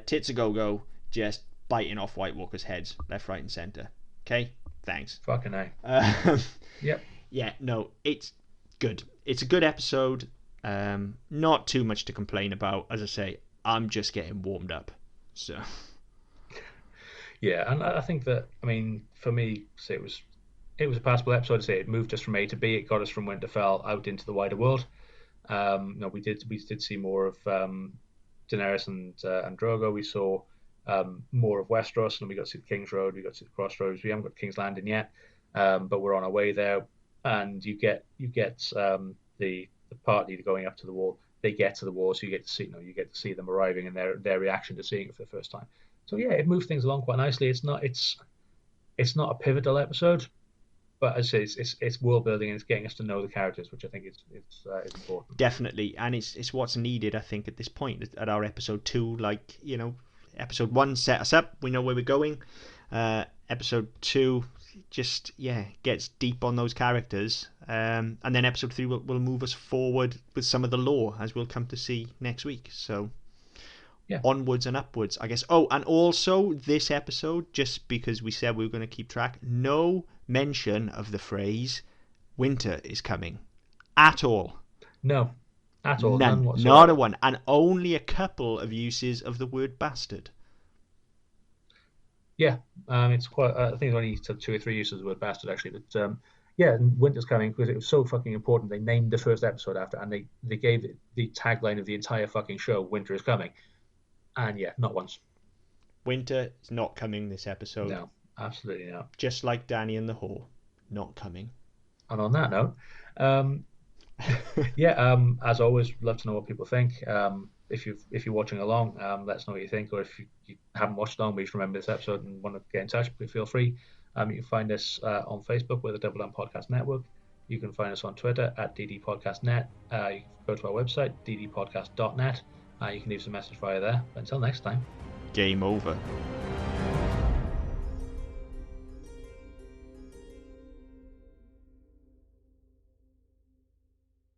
tits a go-go, just biting off White Walkers' heads, left, right, and centre. Okay? Thanks. Fucking A. Yep. Yeah, no, it's good. It's a good episode. Not too much to complain about. As I say, I'm just getting warmed up. So. Yeah, and I think that, I mean, for me, say it was a passable episode. To say it moved us from A to B. It got us from Winterfell out into the wider world. We did see more of Daenerys and Drogo. We saw more of Westeros, and we got to see the Kingsroad. We got to see the Crossroads. We haven't got King's Landing yet, but we're on our way there. And you get the party going up to the wall. They get to the wall, so you get to see them arriving and their reaction to seeing it for the first time. So yeah, it moves things along quite nicely. It's not a pivotal episode, but as I say, it's world building and it's getting us to know the characters, which I think is important. Definitely, and it's what's needed, I think, at this point at our episode 2. Like, episode 1 set us up, we know where we're going. Episode 2 just gets deep on those characters, and then episode 3 will move us forward with some of the lore, as we'll come to see next week. So onwards and upwards, I guess. Oh, and also this episode, just because we said we were going to keep track, no mention of the phrase winter is coming at all. No, at all. None whatsoever. Not a one. And only a couple of uses of the word bastard. Yeah, it's quite. I think there's only 2 or 3 uses of the word bastard, actually. But Yeah, and winter's coming because it was so fucking important. They named the first episode after, and they gave it the tagline of the entire fucking show: "Winter is coming." And yeah, not once. Winter is not coming this episode. No, absolutely not. Just like Danny and the Whore, not coming. And on that note, um, yeah, as always, love to know what people think. If you're watching along, let us know what you think, or if you haven't watched along, but you just remember this episode and want to get in touch, please feel free. You can find us on Facebook with the Double M Podcast Network. You can find us on Twitter at ddpodcastnet. You can go to our website, ddpodcast.net. You can leave us a message via there. But until next time. Game over.